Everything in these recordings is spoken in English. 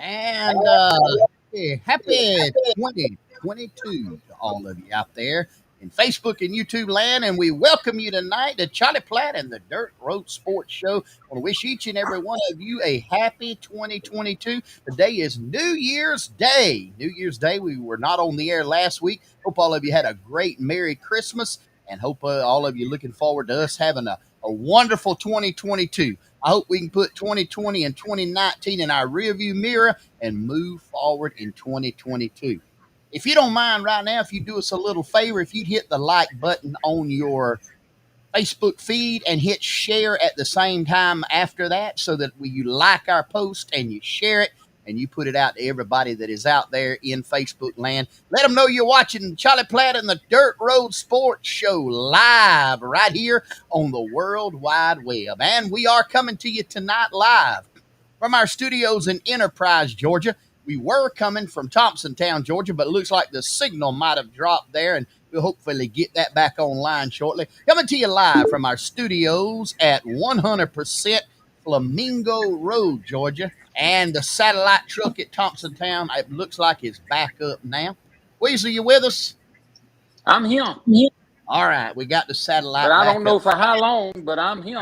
And happy 2022 to all of you out there in Facebook and YouTube land. And we welcome you tonight to Charlie Platt and the Dirt Road Sports Show. I want to wish each and every one of you a happy 2022. Today is New Year's Day. New Year's Day. We were not on the air last week. Hope all of you had a great Merry Christmas, and hope all of you looking forward to us having a wonderful 2022. I hope we can put 2020 and 2019 in our rearview mirror and move forward in 2022. If you don't mind right now, if you do us a little favor, if you'd hit the like button on your Facebook feed and hit share at the same time after that, so that you like our post and you share it and you put it out to everybody that is out there in Facebook land. Let them know you're watching Charlie Platt and the Dirt Road Sports Show live right here on the World Wide Web. And we are coming to you tonight live from our studios in Enterprise, Georgia. We were coming from Thompsontown, Georgia, but it looks like the signal might have dropped there, and we'll hopefully get that back online shortly. Coming to you live from our studios at 100% Flamingo Road, Georgia. And the satellite truck at Thompsontown, it looks like it's back up now. Weasley, you with us? I'm here. All right, we got the satellite But I back don't know up. for how long, but I'm here.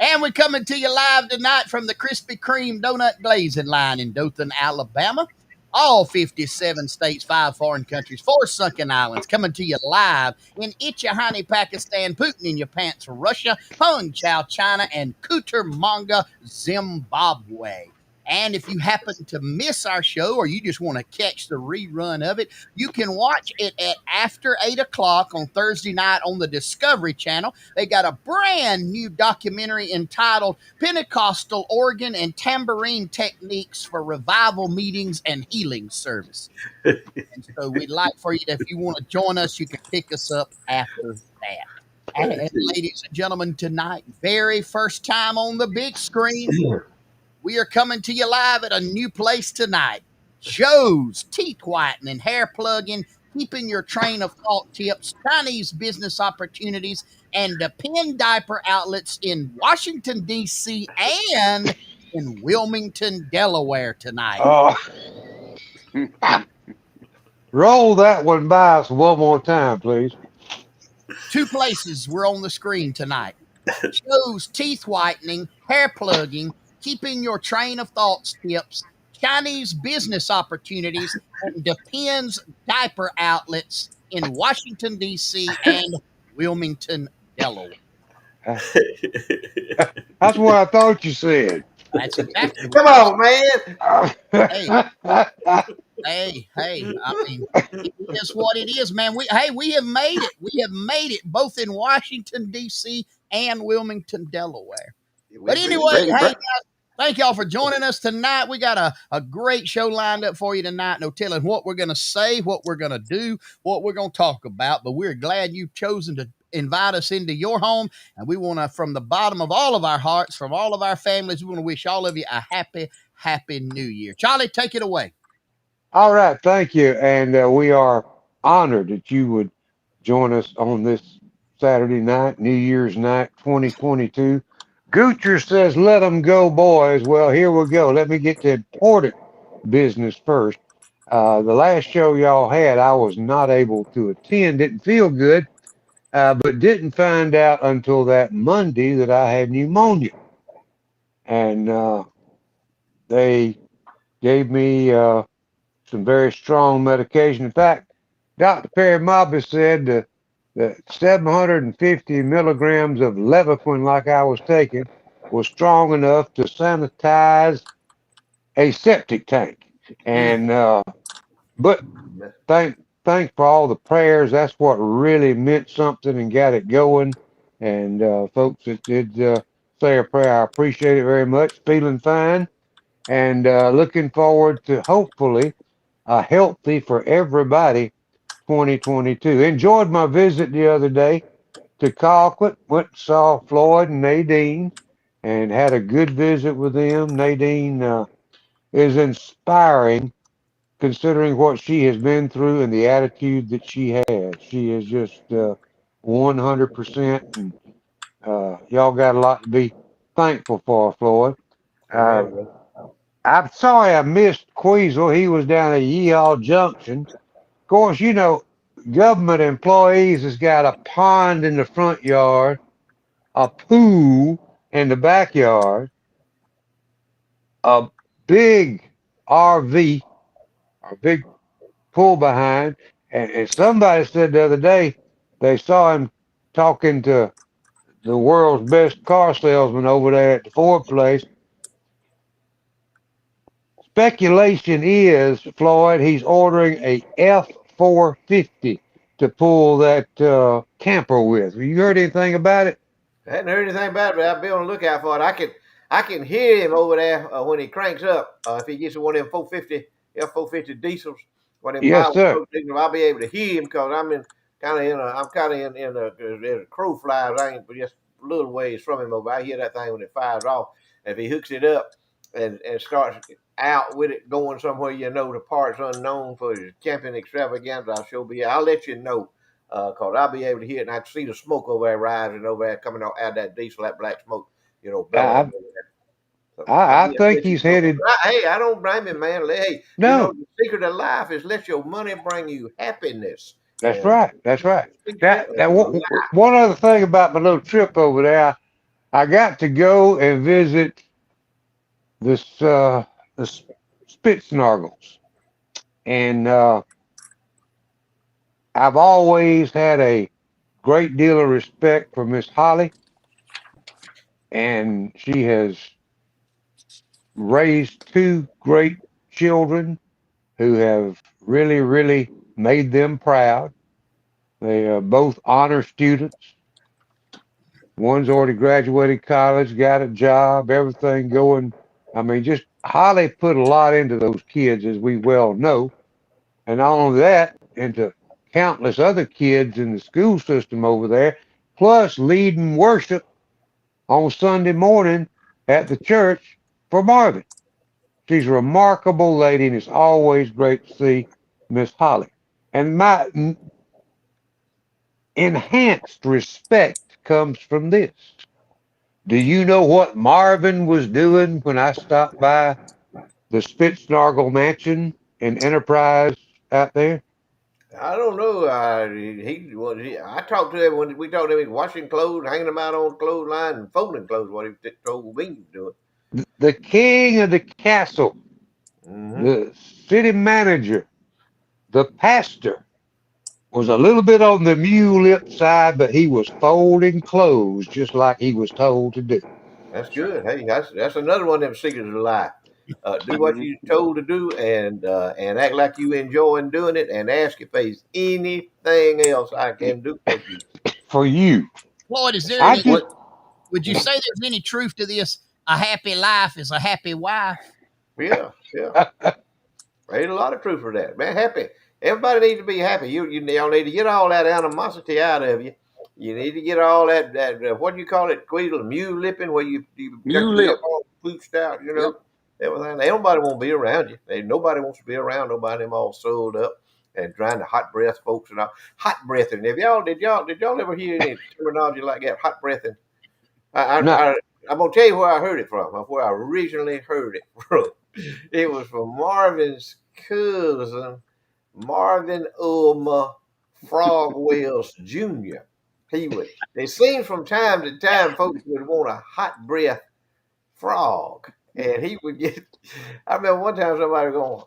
And we're coming to you live tonight from the Krispy Kreme Donut Glazing line in Dothan, Alabama. All 57 states, 5 foreign countries, 4 sunken islands, coming to you live in Ichihani, Pakistan, Putin in your pants, Russia, Hung Chow, China, and Kutermanga, Zimbabwe. And if you happen to miss our show or you just want to catch the rerun of it, you can watch it at after 8 o'clock on Thursday night on the Discovery Channel. They got a brand new documentary entitled Pentecostal Organ and Tambourine Techniques for Revival Meetings and Healing Service. And so we'd like for you to, if you want to join us, you can pick us up after that. And ladies and gentlemen, tonight, very first time on the big screen, we are coming to you live at a new place tonight. Joe's Teeth Whitening, Hair Plugging, Keeping Your Train of Thought Tips, Chinese Business Opportunities, and Depend Diaper Outlets in Washington, D.C. and in Wilmington, Delaware tonight. Roll that one by us one more time, please. 2 places were on the screen tonight. Joe's Teeth Whitening, Hair Plugging, Keeping Your Train of Thoughts Tips, Chinese Business Opportunities, and Depends Diaper Outlets in Washington, D.C. and Wilmington, Delaware. That's what I thought you said. That's exactly Come what on, man. Hey, I mean, it is what it is, man. We have made it. We have made it both in Washington, D.C. and Wilmington, Delaware. But anyway, hey, guys, thank y'all for joining us tonight. We got a great show lined up for you tonight. No telling what we're going to say, what we're going to do, what we're going to talk about. But we're glad you've chosen to invite us into your home. And we want to, from the bottom of all of our hearts, from all of our families, we want to wish all of you a happy New Year. Charlie, take it away. All right, thank you. And we are honored that you would join us on this Saturday night, New Year's night, 2022. Goocher says, let them go, boys. Well, here we go. Let me get to important business first. The last show y'all had, I was not able to attend. Didn't feel good, but didn't find out until that Monday that I had pneumonia. And they gave me some very strong medication. In fact, Dr. Perry Mobby said that 750 milligrams of Levaquin, like I was taking, was strong enough to sanitize a septic tank. And but thank for all the prayers. That's what really meant something and got it going. And folks that did say a prayer, I appreciate it very much. Feeling fine and looking forward to hopefully a healthy for everybody 2022. Enjoyed my visit the other day to Colquitt. Went and saw Floyd and Nadine and had a good visit with them. Nadine is inspiring considering what she has been through and the attitude that she has. She is just 100%. And y'all got a lot to be thankful for, Floyd. I'm sorry I missed Queasel. He was down at Yeehaw Junction. Of course, government employees has got a pond in the front yard, a pool in the backyard, a big RV, a big pull behind, and somebody said the other day they saw him talking to the world's best car salesman over there at the Ford place. Speculation is, Floyd, he's ordering a F-450 to pull that camper with. Have you heard anything about it? I hadn't heard anything about it, but I'll be on the lookout for it. I can hear him over there when he cranks up. If he gets one of them 450 F-450 diesels, one of them Yes, power sir. stroke diesels, I'll be able to hear him because I'm kind of in a crow flies. I ain't but just a little ways from him over. I hear that thing when it fires off. And if he hooks it up and starts out with it going somewhere, the parts unknown for his camping extravaganza, I'll let you know. Cause I'll be able to hear it and I can see the smoke over there rising over there coming out of that diesel, that black smoke, bellowing I, over there. So I'll I be able to think let you he's know. headed. Hey, I don't blame him, man. Hey, No, the secret of life is let your money bring you happiness. that's And right. That's that's right. the secret That of that life. one other thing about my little trip over there, I got to go and visit this the Spitsnargles, and I've always had a great deal of respect for Miss Holly, and she has raised two great children who have really, really made them proud. They are both honor students. One's already graduated college, got a job, everything going. I mean, just Holly put a lot into those kids, as we well know. And not only that, into countless other kids in the school system over there, plus leading worship on Sunday morning at the church for Marvin. She's a remarkable lady, and it's always great to see Miss Holly. And my enhanced respect comes from this. Do you know what Marvin was doing when I stopped by the Spitznargle Mansion in Enterprise out there? I don't know. I talked to him when we talked to him. He was washing clothes, hanging them out on clothesline, and folding clothes. What he told me he was doing. The king of the castle, Mm-hmm. the city manager, the pastor, was a little bit on the mule lip side, but he was folding clothes just like he was told to do. That's good. Hey, that's another one of them secrets of life. Do what you're told to do, and act like you enjoying doing it, and ask if there's anything else I can do for you. For you, Floyd, is there I any? just What? Would you say there's any truth to this? A happy life is a happy wife. Yeah, yeah. Ain't a lot of truth for that, man. Happy. Everybody needs to be happy. Y'all need to get all that animosity out of you. You need to get all that what do you call it, Queedle, mule lipping, where you got Mule your lip lip. all pooched out, Yep. everything. Ain't nobody want to be around you. Nobody wants to be around nobody them all sold up and trying to hot breath folks and all. Hot breathing. Have y'all did y'all ever hear any terminology like that? Hot breathing. I, no. I, I I'm gonna tell you where I heard it from. Where I originally heard it from. It was from Marvin's cousin, Marvin Frog Wells Jr. It seems from time to time folks would want a hot breath frog. And he would get, I remember one time somebody going,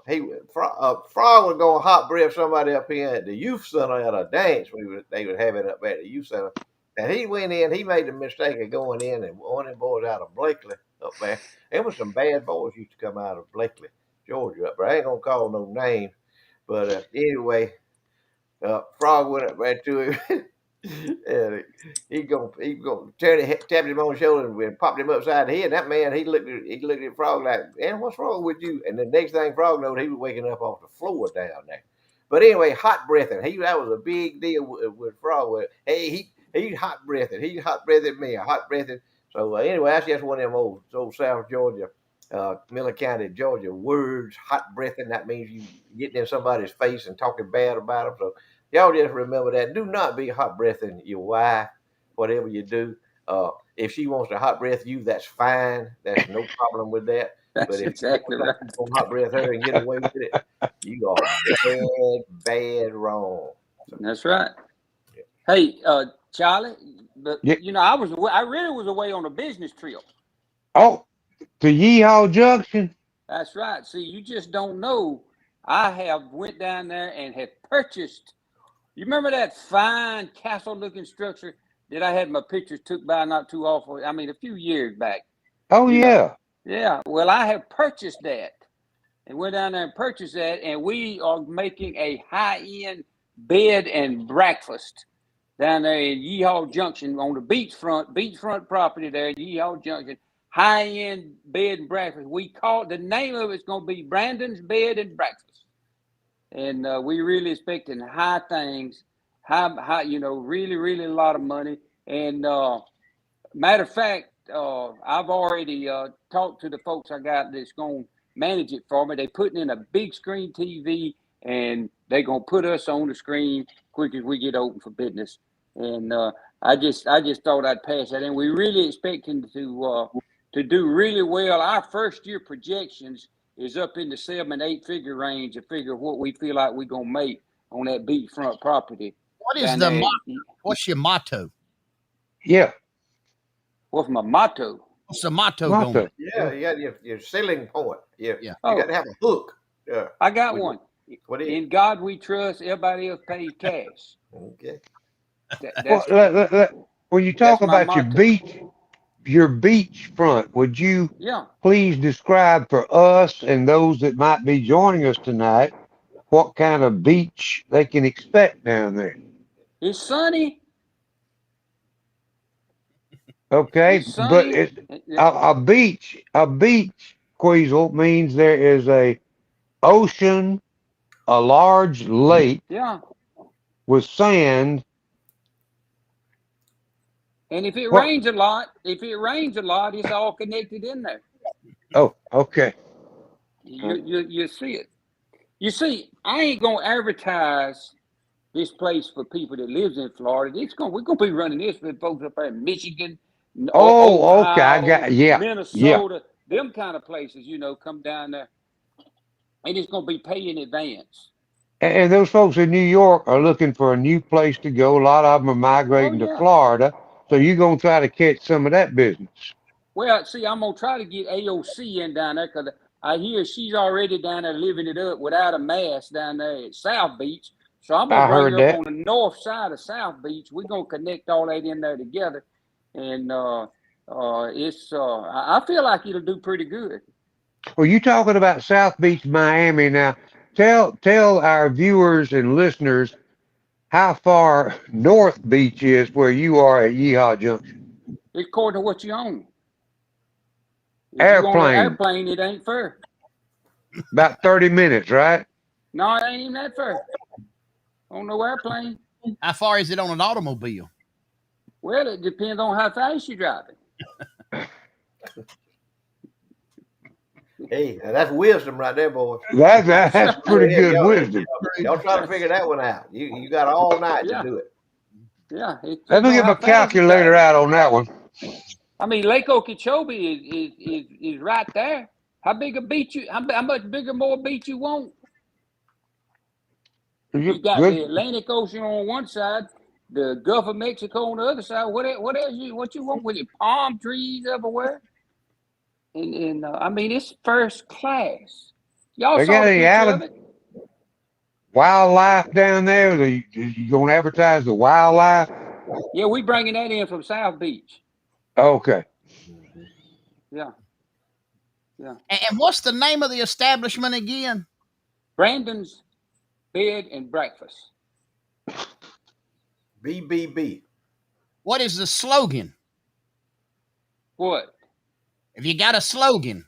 Frog would go and hot breath somebody up here at the youth center at a dance they would have it up at the youth center. And he went in, he made the mistake of going in and one of them boys out of Blakely up there. There was some bad boys used to come out of Blakely, Georgia up there. I ain't gonna call no names, but anyway, Frog went up right to him. And he gonna tapped him on the shoulder and popped him upside the head. That man, he looked at Frog like, man, what's wrong with you? And the next thing Frog knowed, he was waking up off the floor down there. But anyway, hot breathing. That was a big deal with Frog. Hey, he hot breathing. He hot breathing me, a hot breathing. So anyway, that's just one of them old South Georgia, Miller County, Georgia words. Hot breathing. That means you getting in somebody's face and talking bad about them. So y'all just remember that. Do not be hot breathing your wife, whatever you do. If she wants to hot breath you, that's fine. That's no problem with that. That's But if you exactly think right. you're gonna hot breath her and get away with it, you are bad wrong. So, That's right. Hey, Charlie, but Yeah. I really was away on a business trip. Oh, to Yeehaw Junction. That's right. See, you just don't know. I have went down there and have purchased. You remember that fine castle-looking structure that I had my pictures took by not too awful? I mean, a few years back. Oh You know. yeah. Yeah. Well, I have purchased that and went down there and purchased that, and we are making a high-end bed and breakfast down there in Yeehaw Junction on the beachfront property there in Yeehaw Junction. High-end bed and breakfast. We call the name of it's going to be Brandon's Bed and Breakfast, and we really expecting high things, high, really, really a lot of money. And matter of fact, I've already talked to the folks I got that's going to manage it for me. They're putting in a big screen TV, and they're going to put us on the screen quick as we get open for business. And I just thought I'd pass that in. We're really expecting to do really well. Our first year projections is up in the 7-8 figure range. A figure of what we feel like we're gonna make on that beachfront property What is down the there. what's your motto? Yeah. What's my motto? What's the motto going Motto. to be? yeah, you got your selling point. Yeah. You Oh, got to have a hook. Yeah. I got With it. one. What is In God we trust. Everybody else pays cash. Okay. Well, That's when you talk my about motto. your beach front, would you Yeah. please describe for us and those that might be joining us tonight what kind of beach they can expect down there? It's sunny. Okay, It's but sunny. a beach, Queasel, means there is a ocean, a large lake Yeah. with sand. And if it What? rains a lot, it's all connected in there. Oh, okay. You see it. You see, I ain't gonna advertise this place for people that lives in Florida. We're gonna be running this for folks up there in Michigan, Oh, okay. I Ohio, got, yeah, yeah. Minnesota, them kind of places. Come down there, and it's gonna be pay in advance. And those folks in New York are looking for a new place to go. A lot of them are Oh migrating to yeah. Florida. So you're going to try to catch some of that business. Well, see, I'm gonna try to get AOC in down there because I hear she's already down there living it up without a mask down there at South Beach. So I'm gonna I bring heard her up that. on the north side of South Beach. We're gonna connect all that in there together, and I feel like it'll do pretty good. Well, you talking about South Beach, Miami now. Tell our viewers and listeners how far North Beach is where you are at Yeehaw Junction. It's according to what you own. If you own an Airplane, airplane, it ain't fair. about 30 minutes, right? No, it ain't even that fair. On no airplane. How far is it on an automobile? Well, it depends on how fast you're driving. Hey, now that's wisdom right there, boys. That's Go pretty ahead, good y'all. wisdom. Y'all try to figure that one out. You got all night to Yeah, do it. yeah. It Let depends me on get my how fast you're calculator driving. out on that one. I mean, Lake Okeechobee is right there. How big a beach how much bigger more beach you want? You got the Good. Atlantic Ocean on one side, the Gulf of Mexico on the other side. What else what you want with it? Palm trees everywhere. And I mean, it's first class. Y'all They saw got the any picture of it? wildlife down there? You going to advertise the wildlife? Yeah, we bringing that in from South Beach. Okay. Yeah, yeah. And what's the name of the establishment again? Brandon's Bed and Breakfast. BBB. What is the slogan? What? If you got a slogan,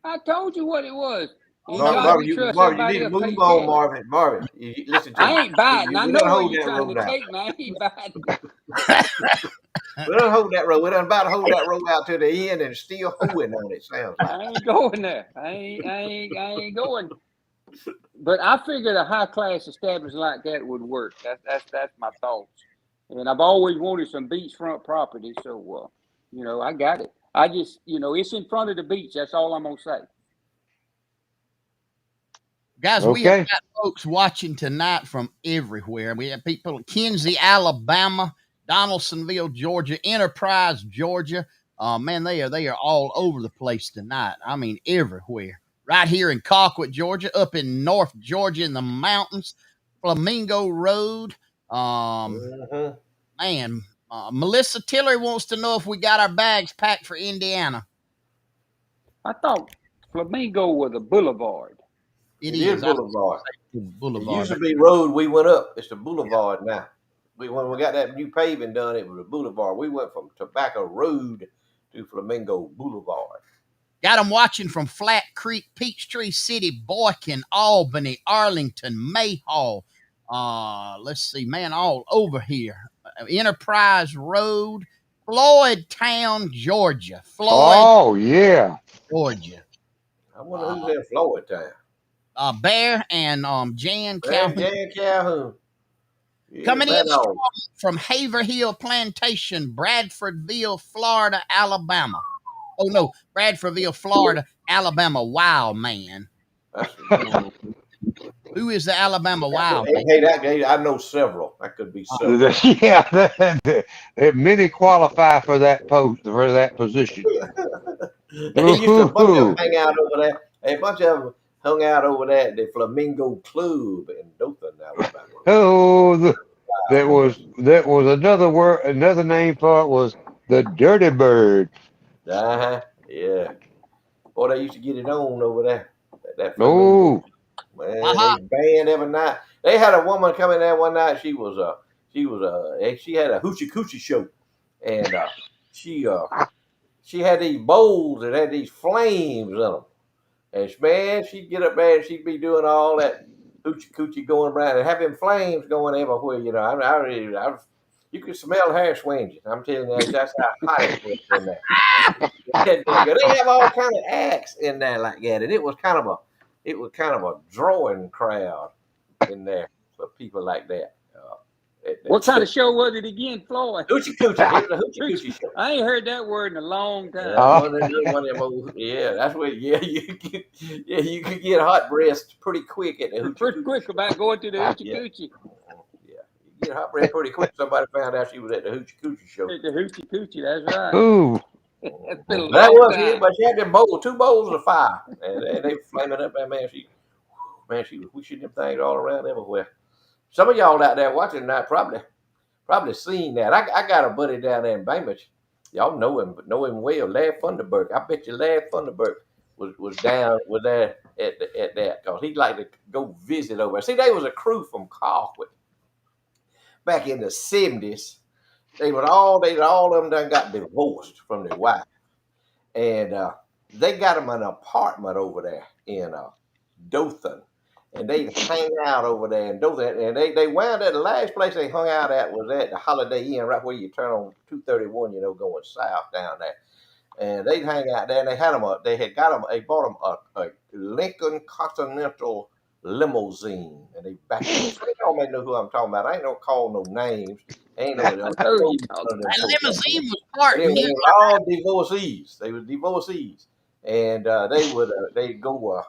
I told you what it was. In no, God Marvin, we trust. Marvin, you need Everybody to else move pays on, cash. Marvin. Marvin, you listen to I me. ain't biting. I We know done where hold you're that trying road to out. take me. I ain't biting. We done hold that road. We done about to hold that road out to the end and still hoeing on it, sounds like. I ain't going there. I ain't going. But I figured a high class establishment like that would work. That's my thoughts. And I've always wanted some beachfront property, so I got it. I just, it's in front of the beach. That's all I'm gonna say. Guys, we have Okay. got folks watching tonight from everywhere. We have people in Kinsey, Alabama, Donaldsonville, Georgia, Enterprise, Georgia. Man, they are all over the place tonight. I mean, everywhere. Right here in Colquitt, Georgia, up in North Georgia in the mountains, Flamingo Road. Mhm. Man, Melissa Tillery wants to know if we got our bags packed for Indiana. I thought Flamingo was a boulevard. It It is is. I Boulevard. say It Boulevard. used to be road. We went up. It's the Boulevard now. When we got that new paving done, it was a Boulevard. We went from Tobacco Road to Flamingo Boulevard. Got them watching from Flat Creek, Peachtree City, Boykin, Albany, Arlington, Mayhaw. Let's see, man, all over here. Enterprise Road, Floydtown, Georgia. Floyd, Oh yeah. Georgia. I wonder Uh, who's in Floyd Town. Bear and Jan Man, Calhoun. Jan Calhoun. Yeah, Coming in bad strong dog. from Haverhill Plantation, Bradfordville, Florida, Alabama. Oh, no, Bradfordville, Florida, Alabama. Wow, man. That's Who is the Alabama Wild Man? hey, I know several. That could be several. Yeah, many qualify for that post for that position. They used to a bunch of them Ooh, hang out over there. A bunch of them hung out over there at the Flamingo Club in Dothan, Alabama. oh, that Man. was another word. Another name for it was the Dirty Bird. Yeah. Boy, they used to get it on over there. That Flamingo. Oh, Man, Uh-huh. they banned every night. They had a woman come in there one night. She had a hoochie coochie show, and she uh, she had these bowls that had these flames in them. And man, she'd get up there and she'd be doing all that hoochie coochie going around and having flames going everywhere. You could smell hair swinging. I'm telling you, that's how hot it was in there. They have all kind of acts in there like that, and it was kind of a drawing crowd in there for people like that. What kind of show was it again, Floyd? Hoochie coochie. It was a hoochie coochie show. I ain't heard that word in a long Yeah, time. that's one of them old, yeah, that's where you could get hot breast pretty quick at the hoochie Pretty coochie quick show. about going to the hoochie Yeah, coochie. yeah, you get hot breast pretty quick. Somebody found out she was at the hoochie coochie show. At the hoochie coochie, that's right. ooh. It's been a That long was it, time. but she had them bowls, two bowls of fire, and they were flaming up. That she was wishing them things all around everywhere. Some of y'all out there watching tonight probably seen that. I got a buddy down there in Bainbridge. Y'all know him well, Larry Funderburg. I bet you Larry Funderburg was there at that because he'd like to go visit over there. See, they was a crew from Colquitt back in the 70s. They all of them done got divorced from their wife, and they got them an apartment over there in Dothan, and they hang out over there in Dothan. And they wound up the last place they hung out at was at the Holiday Inn, right where you turn on 231, going south down there. And they'd hang out there, and they bought them a Lincoln Continental limousine, and they backed it. So y'all may know who I'm talking about. I ain't gonna call no names. Ain't no, I know you talking none of them That folks out there. limousine was But parked anyway, near. they were all divorcees. They were divorcees, and they'd go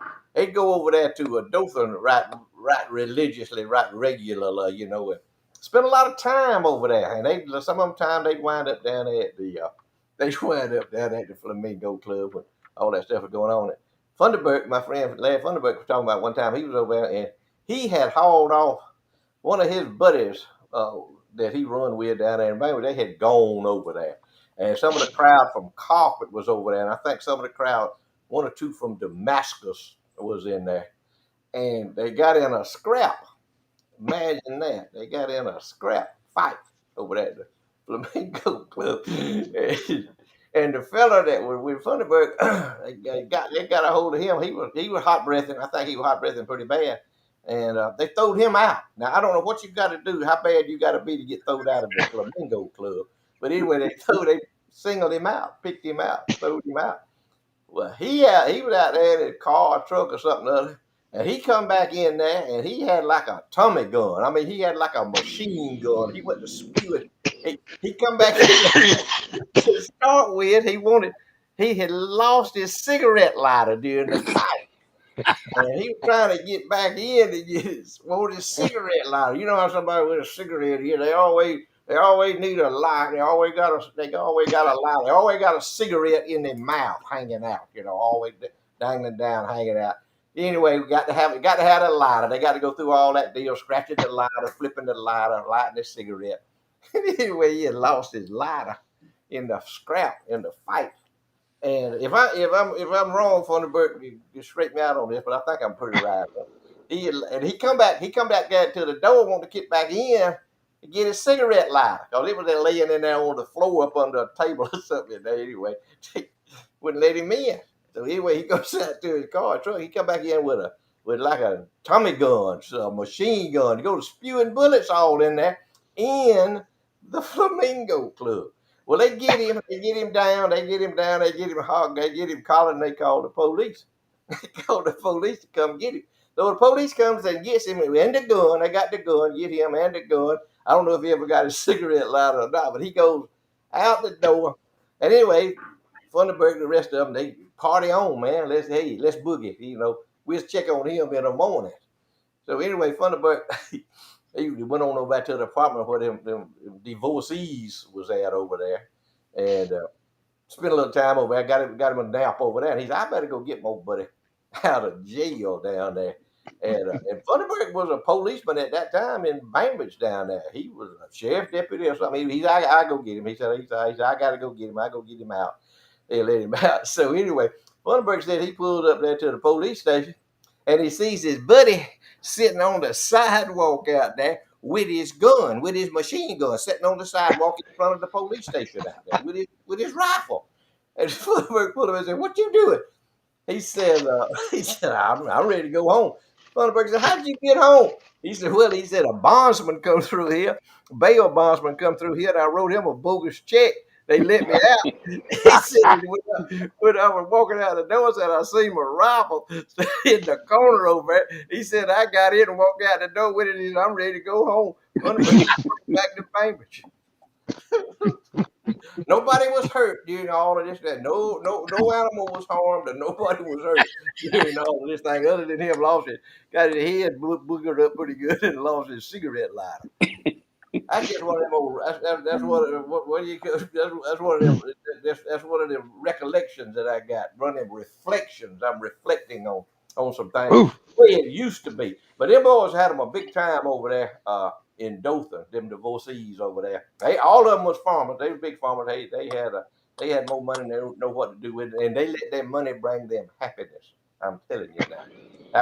over there to Dothan right religiously, right regularly, and spend a lot of time over there. And some of them time they'd wind up down there at the Flamingo Club when all that stuff was going on. And Funderburg, my friend Larry Funderburg was talking about one time he was over there and he had hauled off one of his buddies that he run with down there in Bainbridge. They had gone over there. And some of the crowd from Colquitt was over there. And I think some of the crowd, one or two from Damascus was in there. And they got in a scrap. Imagine that. They got in a scrap fight over there at the Flamingo Club. And the fella that was with Funderburg, they got a hold of him. He was hot breathing. I think he was hot breathing pretty bad. And they throwed him out. Now I don't know what you got to do, how bad you got to be to get thrown out of the Flamingo Club. But anyway, they singled him out, picked him out, throwed him out. Well, he was out there in a car, or truck, or something other, And he come back in there, and he had like a Tommy gun. I mean, he had like a machine gun. He went to spew it. He come back in there to start with. He had lost his cigarette lighter during the fight. And he was trying to get back in to get wanted his cigarette lighter. You know how somebody with a cigarette here, they always need a light. They always got a light. They always got a cigarette in their mouth hanging out, always dangling down, hanging out. Anyway, we got to have a lighter. They got to go through all that deal, scratching the lighter, flipping the lighter, lighting the cigarette. Anyway, he had lost his lighter in the scrap, in the fight. And if I'm wrong, Thunderbird, you straighten me out on this, but I think I'm pretty right. He come back to the door, want to get back in to get his cigarette lighter, because it was laying in there on the floor up under a table or something. There anyway, wouldn't let him in. So anyway, he goes out to his car truck. He come back in with like a Tommy gun, a machine gun. He goes spewing bullets all in there in the Flamingo Club. Well, they get him down, they get him hog, they get him collared, and they call the police. They call the police to come get him. So the police comes and gets him and the gun. They got the gun, get him and the gun. I don't know if he ever got his cigarette lighter or not, but he goes out the door. And anyway, Thunderbird and the rest of them, they party on, man. Let's boogie. We'll check on him in the morning. So anyway, Thunderbird, he went on over back to the apartment where them divorcees was at over there, and spent a little time over there. Got him a nap over there. And he said, "I better go get my buddy out of jail down there." And Thunderbird was a policeman at that time in Bainbridge down there. He was a sheriff deputy or something. I go get him. He said, I got to go get him. I go get him out. They let him out. So anyway, Thunderbird said he pulled up there to the police station, and he sees his buddy sitting on the sidewalk out there with his gun, with his machine gun, sitting on the sidewalk in front of the police station out there with his rifle. And Thunderbird pulled him and said, "What you doing?" He said, I'm ready to go home. Thunderbird said, "How did you get home?" He said, a bondsman come through here, bail bondsman come through here, and I wrote him a bogus check. They let me out. He said, when I was walking out the door, I seen my rifle in the corner over there. He said, I got in and walked out the door with it. He said, I'm ready to go home. Back to Bainbridge. Nobody was hurt during all of this. No animal was harmed, and nobody was hurt during all of this thing, other than him got his head boogered up pretty good and lost his cigarette lighter. That's just one of them old. That's one of them recollections that I got. One of them reflections. I'm reflecting on some things. Oof. The way it used to be. But them boys had them a big time over there in Dothan. Them divorcees over there. All of them was farmers. They were big farmers. They had more money than they don't know what to do with it, and they let their money bring them happiness. I'm telling you now.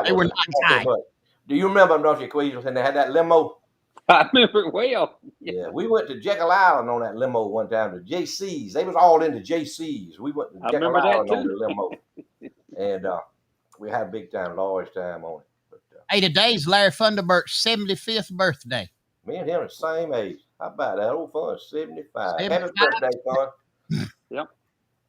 They were not kind. Do you remember them, don't you, Queasel? And they had that limo. I remember it well. Yeah, we went to Jekyll Island on that limo one time. The JCs, they was all into JCs. We went to Jekyll Island on the limo, and we had a big time, large time on it. But, hey, today's Larry Thunderbird's 75th birthday. Me and him are the same age. How about that? Old fun, 75. 75. Happy birthday, fun. Yep.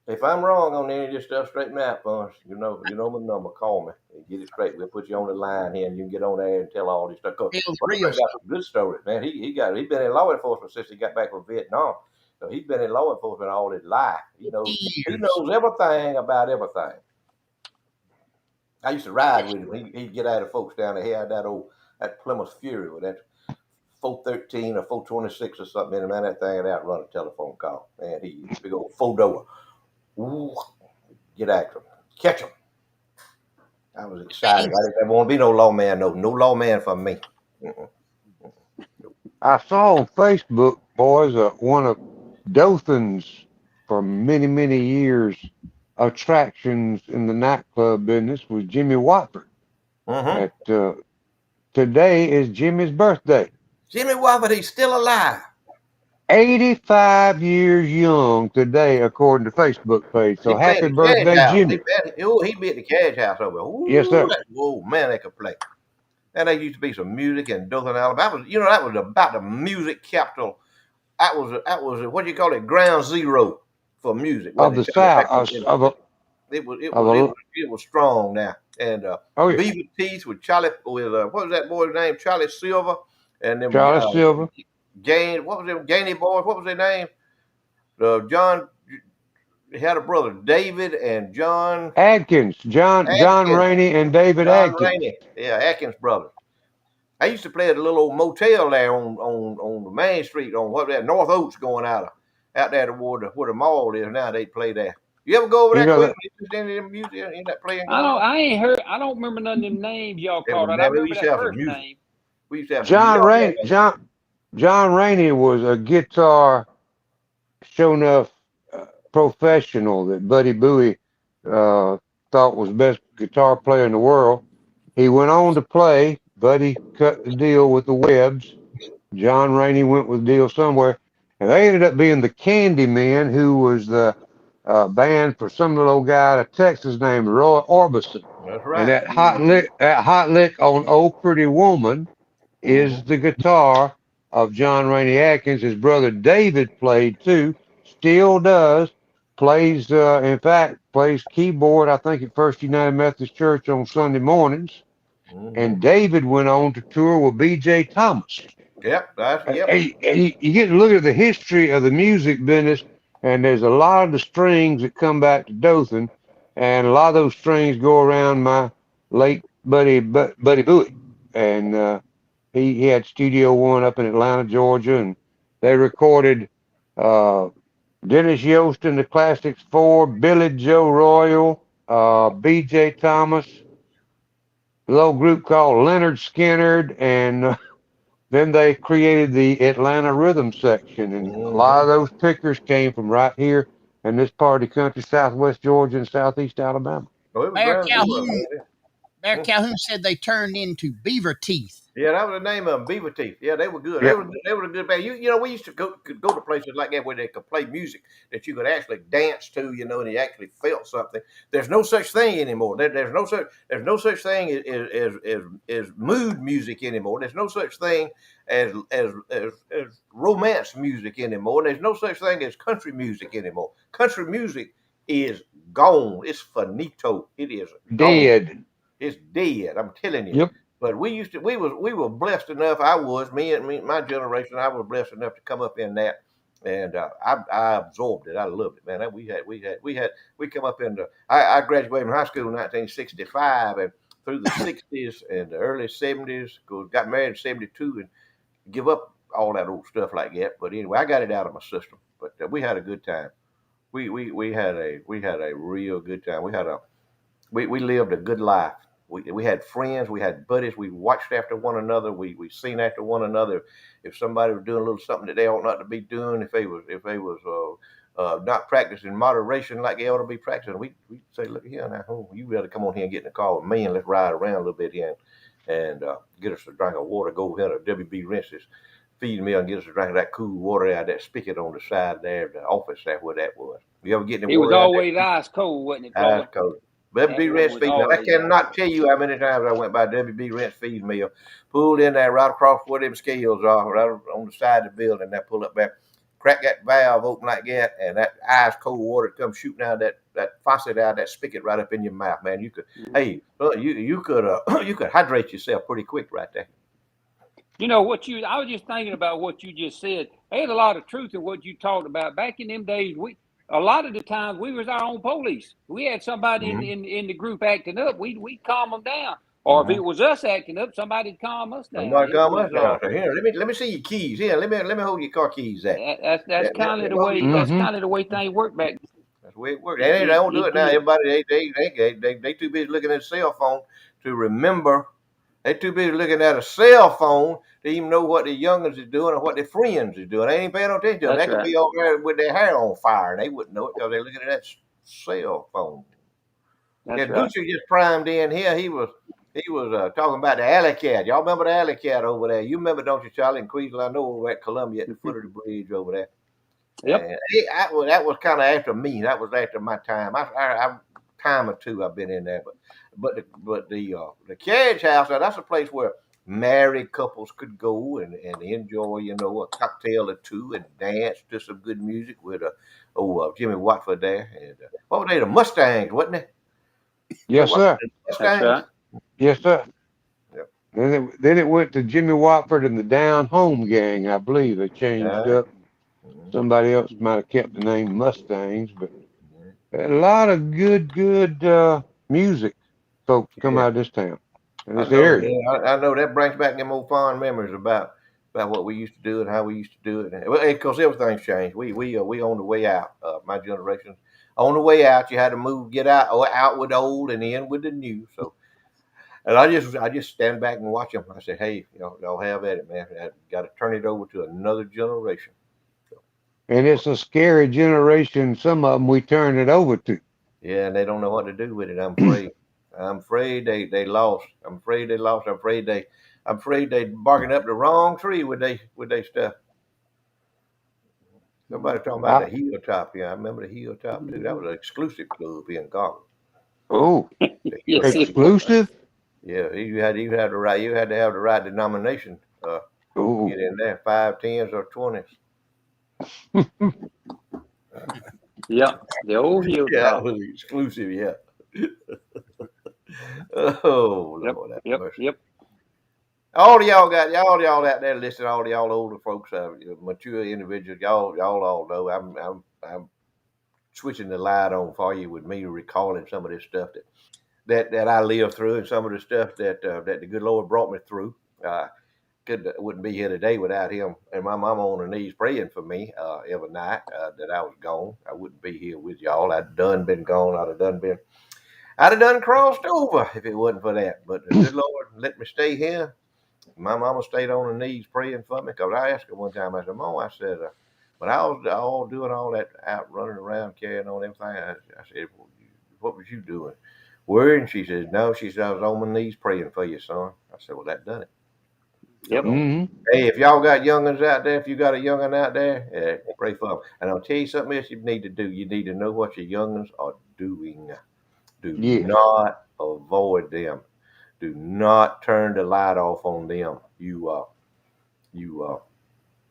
If I'm wrong on any of this stuff, straighten me out, fun. You know my number. Call me and get it straight. We'll put you on the line here, and you can get on there and tell all this stuff. He's got some good stories, man. He's been in law enforcement since he got back from Vietnam. So he's been in law enforcement all his life. He knows everything about everything. I used to ride with him. He'd get out of folks down there. He had that Plymouth Fury with that 413 or 426 or something in him. Man, that thing would outrun a telephone call. Man, he big old 4-door. Ooh, get after him. Catch him. I was excited. I didn't want to be no lawman. No lawman for me. I saw on Facebook, boys, one of Dothan's for many, many years attractions in the nightclub business was Jimmy Watford. Today is Jimmy's birthday. Jimmy Watford, he's still alive. 85 years young today, according to Facebook page. So happy birthday, Jimmy. He'd be at the Cash House over there. Ooh, yes, sir. Oh, man, they could play. And there used to be some music in Dothan, Alabama. That was about the music capital. That was what do you call it? Ground zero for music. Of the South. It was strong now. And Oh yeah, Beaver Teeth with what was that boy's name? Charlie Silver, and then Charlie Silver, What was them Gainey boys? What was their name? John had a brother, David and John Adkins, John Atkins. Rainey, and David John Adkins. Rainey. Yeah, Atkins brothers. I used to play at a little old motel there on the main street on what that North Oaks going out there toward where the mall is now. They play there. You ever go over You there know quick? that Any of them music in that playing I going don't. on? I ain't heard. I don't remember none of them names y'all It was, called out. I man, we remember used to that have some first music. name. We used to have some music. John Rainey was a guitar show enough professional that Buddy Bowie thought was the best guitar player in the world. He went on to play. Buddy cut the deal with the Webbs. John Rainey went with the deal somewhere, and they ended up being the Candymen, who was the band for some little guy out of Texas named Roy Orbison. That's And right. that hot lick on "Oh Pretty Woman" Mm-hmm. is the guitar of John Rainey Atkins. His brother David played too, still does. Plays, in fact, plays keyboard, I think, at First United Methodist Church on Sunday mornings. Mm-hmm. And David went on to tour with B.J. Thomas. Yep. You get to look at the history of the music business, and there's a lot of the strings that come back to Dothan, and a lot of those strings go around my late Buddy Bowie. And he had Studio One up in Atlanta, Georgia, and they recorded uh, Dennis Yost and the Classics Four, Billy Joe Royal, B.J. Thomas, a little group called Leonard Skinner, and then they created the Atlanta Rhythm section, and a lot Mm-hmm. of those pickers came from right here in this part of the country, southwest Georgia and southeast Alabama. Oh, it was Bear ground zero. Calhoun, Bear Mm. Calhoun said they turned into beaver teeth. Yeah, that was the name of them, Beaver Teeth. Yeah, they were good. Yeah, They were a good band. You know, we used to could go to places like that where they could play music that you could actually dance to. You know, and you actually felt something. There's no such thing anymore. There's no such thing as mood music anymore. There's no such thing as romance music anymore. There's no such thing as country music anymore. Country music is gone. It's finito. It is gone. dead. It's dead. I'm telling you. Yep. But we were blessed enough. I was my generation. I was blessed enough to come up in that, and I absorbed it. I loved it, man. We come up in the. I graduated from high school in 1965, and through the 60s and the early 70s. Got married in 72 and give up all that old stuff like that. But anyway, I got it out of my system. But we had a good time. We had a real good time. We lived a good life. We had friends, we had buddies, we watched after one another, we seen after one another. If somebody was doing a little something that they ought not to be doing, if they was not practicing moderation like they ought to be practicing, we say, look here now, you better come on here and get in the car with me and let's ride around a little bit here and get us a drink of water. Go ahead, or WB Rinses feed me and get us a drink of that cool water out of that spigot on the side there, the office there where that was. You ever get any It was water out always ice cold, wasn't it, there? Ice Floyd? cold. That WB one Rent's was feed mill. I always ice cannot cold. tell you how many times I went by WB Rent's feed mill, pulled in there right across where them scales are, right on the side of the building. That pull up there, crack that valve open like that, and that ice cold water comes shooting out that faucet out that spigot right up in your mouth, man. You could, hey, you could you could hydrate yourself pretty quick right there. You know what I was just thinking about what you just said. There's a lot of truth in what you talked about. Back in them days, a lot of the times we was our own police. We had somebody Mm-hmm. in the group acting up, we'd calm them down. Or if Mm-hmm. it was us acting up, somebody'd calm us down. Somebody It come was up there. So here, let me see your keys. Here, let me hold your car keys at. that's kind of the Hold your way car. Mm-hmm. things work back. That's the way it works. They don't do It it now. did. Everybody they too busy looking at a cell phone to remember. They too busy looking at a cell phone to even know what the youngins is doing or what their friends is doing. They ain't paying no attention to them. They That's could right. be over there with their hair on fire and they wouldn't know it because they're looking at that cell phone. Yeah, That's right. Gucci just primed in here. He was talking about the alley cat. Y'all remember the alley cat over there? You remember, don't you, Charlie? In Queensland, I know over at Columbia at the foot of the bridge over there. Yep. And that was kind of after me. That was after my time. I time or two I've been in there, but the carriage house now that's a place where married couples could go and enjoy a cocktail or two and dance to some good music with Jimmy Watford there. And what were they? The Mustangs, wasn't they? Yes, sir. The That's Mustangs. right. Yes, sir. Yep. Then it went to Jimmy Watford and the Down Home Gang, I believe. They changed Yeah. up. Mhm. Somebody else might have kept the name Mustangs, but a lot of good music folks come Yeah. out of this town and I this know. area. Yeah, I know that brings back them old fond memories about what we used to do and how we used to do it. Well, of course, everything's changed. We on the way out. My generation on the way out. You had to move, get out with the old and in with the new. So, and I just stand back and watch them. I say, hey, y'all have at it, man. I got to turn it over to another generation. So, And it's a scary generation. Some of them we turn it over to. yeah, and they don't know what to do with it. I'm afraid. I'm afraid they lost. I'm afraid they lost. I'm afraid they barking up the wrong tree with they stuff. Somebody talking about I, the Hilltop. Yeah, I remember the Hilltop too. That was an exclusive club in Garland. oh, The Yes, Hilltop. it was. exclusive? Yeah, you had the right. You had to have the right denomination to Oh, get in there. 5, 10s, or 20s. Yeah, the old Yeah, it hilltop. was exclusive. Yeah. Oh Yep, Lord, have yep, mercy. yep. All y'all out there listening, all y'all older folks, mature individuals, y'all all know I'm switching the light on for you with me recalling some of this stuff that I lived through and some of the stuff that the good Lord brought me through. Wouldn't be here today without him and my mama on her knees praying for me every night that I was gone. I wouldn't be here with y'all. I'd done been gone. I'd have done crossed over if it wasn't for that. But the good Lord let me stay here. My mama stayed on her knees praying for me because I asked her one time. I said, "Mom," I said, when I was all doing all that out running around carrying on everything, I said, "What was you doing?" Worrying? She said, "No." She said, "I was on my knees praying for you, son." I said, "Well, that done it." Yep. So, hmm hey, if y'all got youngins out there, if you got a youngin out there, pray for them. And I'll tell you something else you need to do. You need to know what your youngins are doing. Do Yes. not avoid them. Do not turn the light off on them. You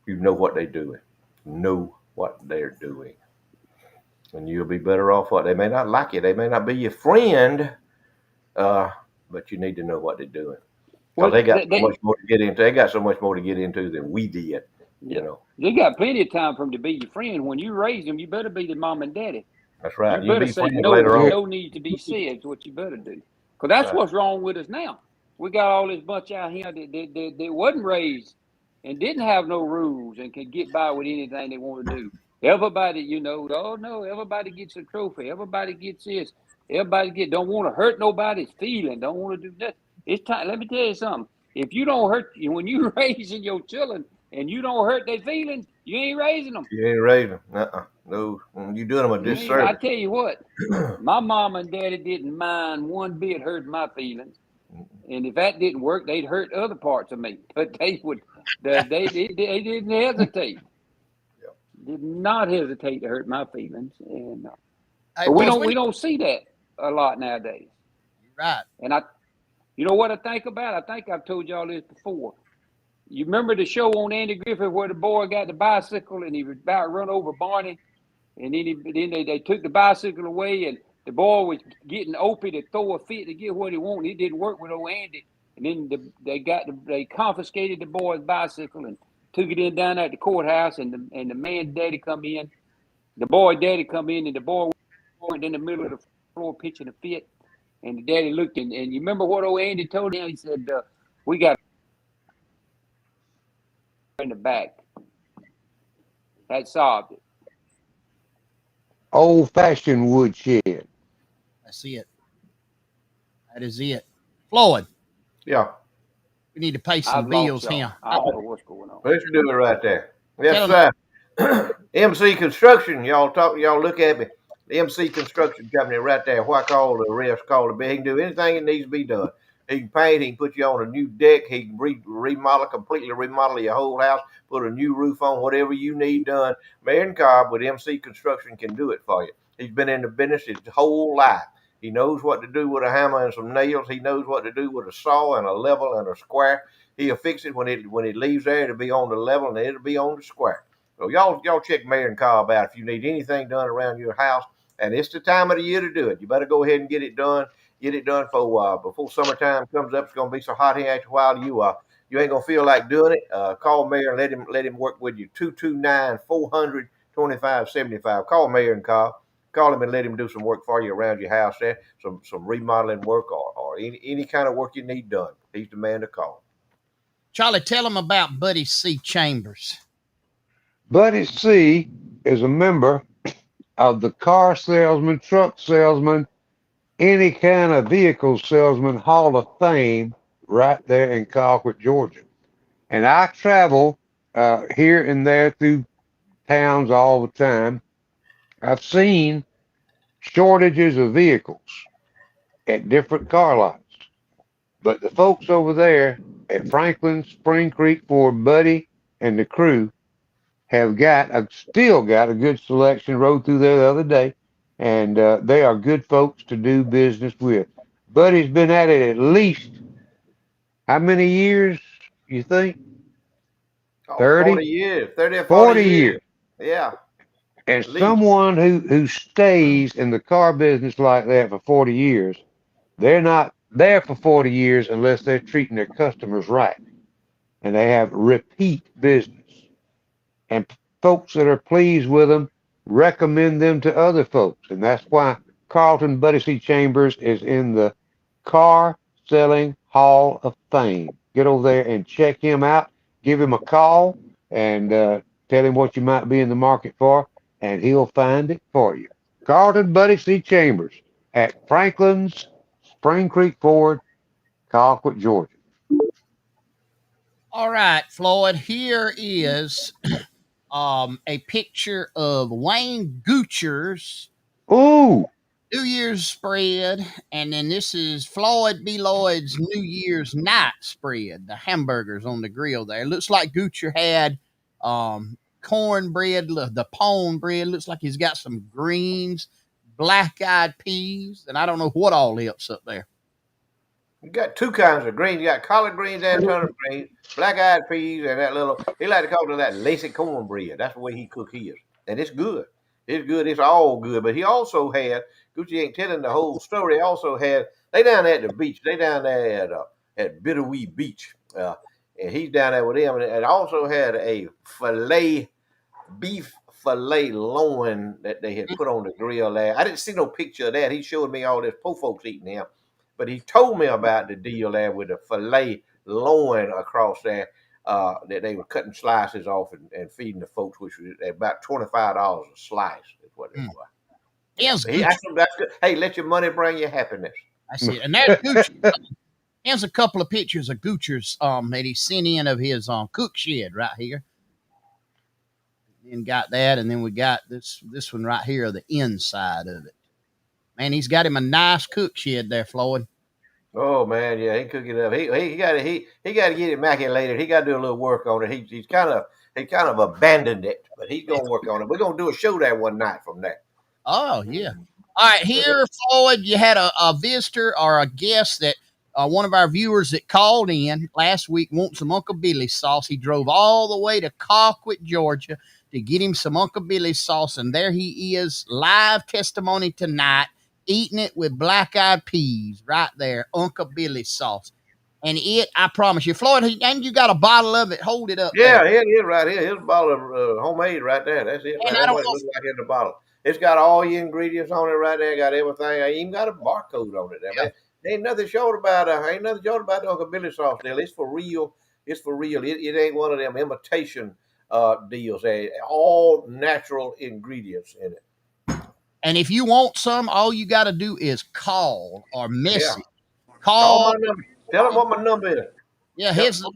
know what they're doing. Know what they're doing, and you'll be better off. What they may not like you, they may not be your friend, uh, but you need to know what they're doing because Well, they got so much more to get into. They got so much more to get into than we did. You yeah, know, they got plenty of time for them to be your friend. When you raise them, you better be the mom and daddy. that's You right. You better be say friends no later when on. Yeah. no needs to be said. Is what you better do. Because that's Right. what's wrong with us now. We got all this bunch out here that wasn't raised and didn't have no rules and can get by with anything they want to do. Everybody, oh no, everybody gets a trophy. Everybody gets this. Don't want to hurt nobody's feeling. Don't want to do that. It's time. Let me tell you something. If you don't hurt when you raising your children and you don't hurt their feelings, you ain't raising them. You ain't raising. No, you doing them a You ain't. I disservice. tell you what. My mom and daddy didn't mind one bit hurting my feelings, and if that didn't work, they'd hurt other parts of me. But they would, they didn't hesitate. Yeah. Did not hesitate to hurt my feelings, and Hey, but we boss, don't when we don't see that a lot nowadays. you're right. And you know what I think about? I think I've told y'all this before. You remember the show on Andy Griffith where the boy got the bicycle and he was about to run over Barney? And then they took the bicycle away, and the boy was getting Opie to throw a fit to get what he wanted. It didn't work with old Andy. And then they confiscated the boy's bicycle and took it in down at the courthouse. And the man's daddy come in, the boy daddy come in, and the boy went in the middle of the floor pitching a fit. And the daddy looked, and you remember what old Andy told him? He said, "We got in the back." That solved it. Old fashioned woodshed. That's it. That is it. Floyd, Yeah. we need to pay some I've lost bills y'all. here. I don't know what's going on. Let's do it right there. Yes, Tell them, sir. MC Construction, y'all look at me. The MC Construction Company right there. Why call the rest? Call the bill. He can do anything that needs to be done. He can paint. He can put you on a new deck. He can completely remodel your whole house. Put a new roof on. Whatever you need done, Marion Cobb with MC Construction can do it for you. He's been in the business his whole life. He knows what to do with a hammer and some nails. He knows what to do with a saw and a level and a square. He'll fix it when it leaves there. It'll be on the level and it'll be on the square. So y'all check Mayor and Carl out if you need anything done around your house. And it's the time of the year to do it. You better go ahead and get it done. Get it done for before summertime comes up. It's gonna be so hot here after a while. You ain't gonna feel like doing it. Call Mayor and let him work with you. 229-400-2575. Call Mayor and call him and let him do some work for you around your house there. Some remodeling work or any kind of work you need done. He's the man to call. Charlie, tell them about Buddy C. Chambers. Buddy C is a member of the car salesman, truck salesman, any kind of vehicle salesman Hall of Fame right there in Colquitt, Georgia. And I travel here and there through towns all the time. I've seen shortages of vehicles at different car lots. But the folks over there at Franklin, Spring Creek Ford, Buddy, and the crew have still got a good selection. Rode through there the other day, and they are good folks to do business with. Buddy's been at it at least how many years? You think? Oh, 30? 40 years, 30 or 40 40 years. years. Yeah, And at least. someone who stays in the car business like that for 40 years, they're not there for 40 years unless they're treating their customers right and they have repeat business. And folks that are pleased with them recommend them to other folks. And that's why Carlton Buddy C. Chambers is in the Car Selling Hall of Fame. Get over there and check him out. Give him a call and tell him what you might be in the market for, and he'll find it for you. Carlton Buddy C. Chambers at Franklin's Spring Creek Ford, Colquitt, Georgia. All right, Floyd, here is a picture of Wayne Goocher's Ooh, New Year's spread, and then this is Floyd B. Lloyd's New Year's night spread. The hamburgers on the grill there. Looks like Goocher had cornbread, the pone bread. Looks like he's got some greens, black-eyed peas, and I don't know what all else up there. You got two kinds of greens. You got collard greens and turnip greens, black-eyed peas, and that little. He like to call it that lacy cornbread. That's the way he cook his, and it's good. It's good. It's all good. But he also had Gucci ain't telling the whole story. He also had they down there at the beach. They down there at Bitterweed Beach, and he's down there with them. And also had a beef fillet loin that they had put on the grill there. I didn't see no picture of that. He showed me all this poor folks eating him. But he told me about the deal there with the filet loin across there that they were cutting slices off and feeding the folks, which was about $25 a slice. Is what it was. Here's He asked them, that's good. Hey, let your money bring you happiness. I see it. And there's Goocher. Here's a couple of pictures of Goocher's that he sent in of his cook shed right here. And got that, and then we got this one right here, the inside of it. Man, he's got him a nice cook shed there, Floyd. Oh man, yeah, he cook it up. He got to get it immaculated. He got to do a little work on it. He kind of abandoned it, but he's gonna work on it. We're gonna do a show there one night from there. Oh yeah. All right, here, Floyd, you had a visitor or a guest that one of our viewers that called in last week wants some Uncle Billy's sauce. He drove all the way to Colquitt, Georgia, to get him some Uncle Billy's sauce, and there he is, live testimony tonight, eating it with black-eyed peas right there, Uncle Billy's sauce. And I promise you, Floyd, and you got a bottle of it. Hold it up Yeah, there. it is right here. Here's a bottle of homemade right there. That's it. And Right. I That's don't what it know. looks like in the bottle. It's got all your ingredients on it right there. Got everything. I even got a barcode on it. There, man. Ain't nothing short about the Uncle Billy sauce deal. It's for real. It's for real. It ain't one of them imitation deals. They all natural ingredients in it. And if you want some, all you got to do is call or Yeah. message. Call Call. my number. Tell them what my number is. Yeah, Yep. you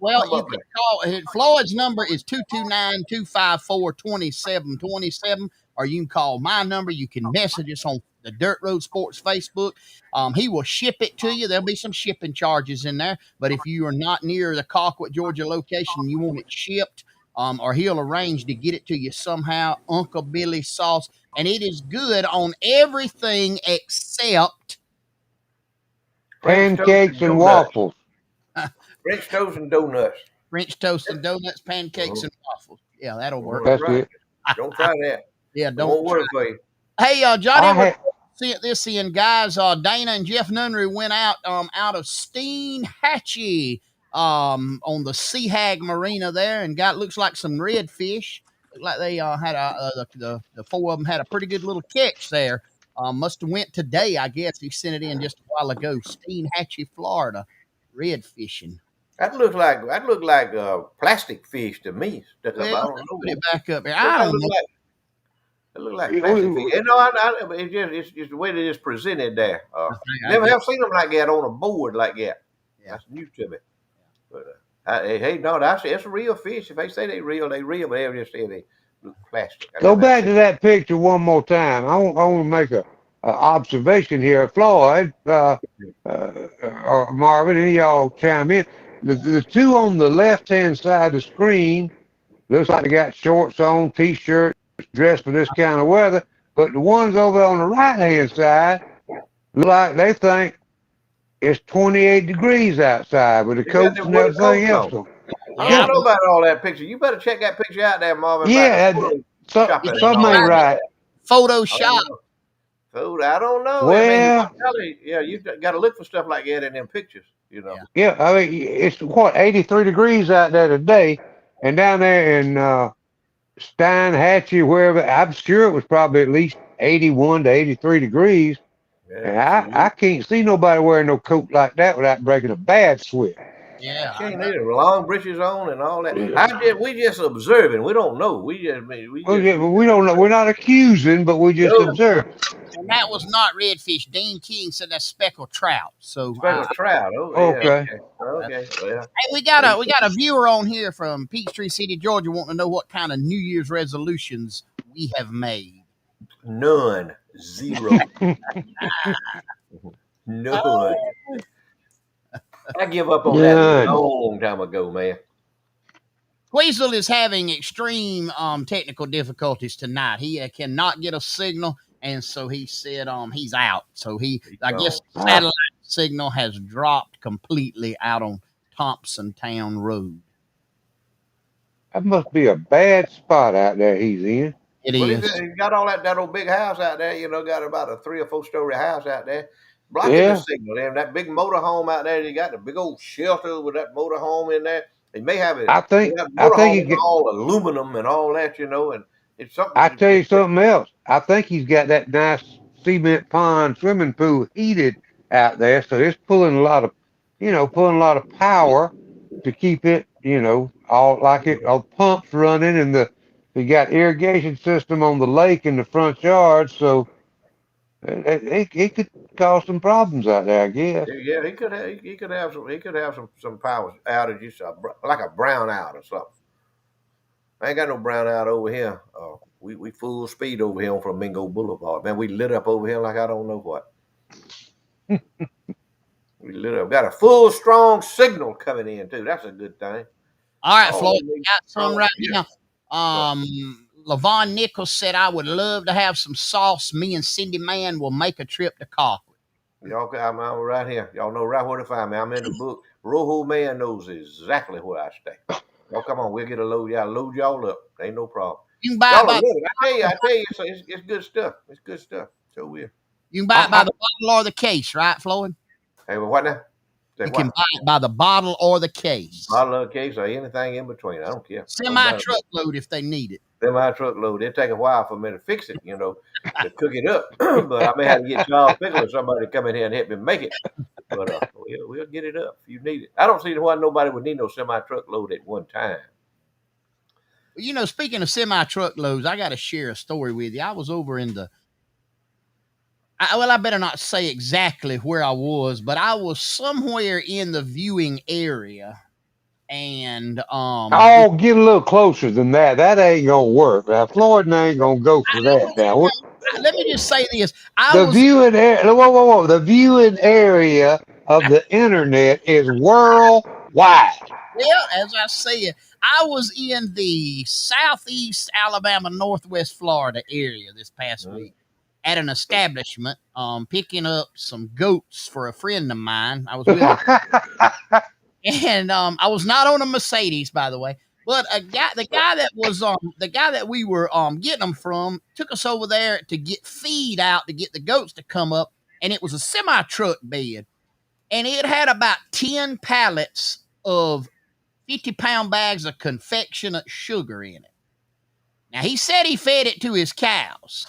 can call Floyd's number is 229-254-2727, or you can call my number. You can message us on the Dirt Road Sports Facebook. He will ship it to you. There'll be some shipping charges in there, but if you are not near the Colquitt, Georgia location and you want it shipped, or he'll arrange to get it to you somehow, Uncle Billy sauce, and it is good on everything except pancakes and waffles. French toast and donuts. French toast and donuts, pancakes, and waffles. Yeah, that'll work. That's Right. it. Don't try that. Yeah, It don't. won't work for you. Hey, Johnny, I we're had seeing this in guys. Dana and Jeff Nunnery went out of Steen Hatchie on the Sea Hag Marina there and got looks like some redfish. Looked like they had the four of them had a pretty good little catch there. Must have went today, I guess. He sent it in just a while ago. Steen Hatchie, Florida, red fishing. That look like plastic fish to me. Stuck up. Well, I let's don't know. put it back up here. What I that don't look know. like? It look like we- plastic fish. we- You know, it's just the way that it's presented there. I Never guess. have seen them like that on a board like that. Yeah. That's new to me. But hey, no, it's a real fish. If they say they real, they real. But they just say they look plastic. I Go never have back seen to that picture one more time. I want to make a observation here. Floyd, or Marvin, any of y'all chime in. The two on the left hand side of the screen looks like they got shorts on, t-shirts, dressed for this kind of weather. But the ones over on the right hand side look like they think it's 28 degrees outside with the They got coats them and winter everything coats else on. on. I Yeah, don't know about all that picture. You better check that picture out there, Marvin, about Yeah, the so, shopping and something all ain't that. right. I don't Photoshop. know. Food, I don't know. I mean, Well, you got to look for stuff like that in them pictures. You know. Yeah. yeah, I mean, it's what, 83 degrees out there today, and down there in Steinhatchee, wherever, I'm sure it was probably at least 81 to 83 degrees, Yeah, and sure I is. can't see nobody wearing no coat like that without breaking a bad sweat. I Yeah, I can't know. either. Long breeches on and all that. Well, We just observing. We don't know. yeah, but we don't know. We're not accusing, but we just no observe. And that was not redfish. Dean King said that's speckled trout. So speckled trout. Oh yeah, Okay. okay. Well, hey, we got a viewer on here from Peachtree City, Georgia, wanting to know what kind of New Year's resolutions we have made. none, zero, none. I give up on that a None. long time ago, man. Weasel is having extreme technical difficulties tonight. He cannot get a signal, and so he said he's out. So I guess gone. satellite signal has dropped completely out on Thompson Town Road. That must be a bad spot out there he's in. It Well, is. he got all that old big house out there. You know, got about a 3 or 4 story house out there, blocking the Yeah, signal. And that big motor home out there, he got the big old shelter with that motor home in there. He may have it. I think That I motor think home he is get. all aluminum and all that, you know, and it's I something. tell you something else. I think he's got that nice cement pond swimming pool heated out there, so it's pulling a lot of, pulling a lot of power to keep it, all like it, all pumps running, and we got irrigation system on the lake in the front yard, so it could cause some problems out there, I guess. Yeah, he could have some power outages, like a brownout or something. I ain't got no brownout over here. We full speed over here on Flamingo Boulevard. Man, we lit up over here like I don't know what. We lit up. Got a full strong signal coming in too. That's a good thing. All right, Oh, Floyd, we got some right yeah. now. Levon Nichols said, I would love to have some sauce. Me and Cindy Mann will make a trip to Coffee. I'm right here. Y'all know right where to find me. I'm in the book. Rojo Man knows exactly where I stay. Y'all come on, we'll get a load. Y'all load y'all up. Ain't no problem. You can buy Y'all it will by love it. I tell you, it's good stuff. It's good stuff. So weird. you can buy it by I, the bottle or the case, right, Floyd? Hey, well, what now? Say You can what? buy it by the bottle or the case. Bottle of case or anything in between. I don't care. Don't Semi matter. truckload if they need it. Semi truckload. It take a while for me to fix it, to cook it up. But I may have to get Charles Pickle or somebody to come in here and help me make it. But we'll get it up if you need it. I don't see why nobody would need no semi truckload at one time. Speaking of semi truckloads, I got to share a story with you. I was over in I better not say exactly where I was, but I was somewhere in the viewing area, and oh, get a little closer than that. That ain't gonna work. Now, Floyd ain't gonna go for that. Now, let me just say this: I the was viewing area, whoa. The viewing area of the internet is worldwide. well, as I said, I was in the southeast Alabama, northwest Florida area this past Mhm. week at an establishment, picking up some goats for a friend of mine. I was with a and I was not on a Mercedes, by the way, But the guy that we were getting them from took us over there to get feed out to get the goats to come up, and it was a semi truck bed, and it had about 10 pallets of 50-pound bags of confectionate sugar in it. Now he said he fed it to his cows,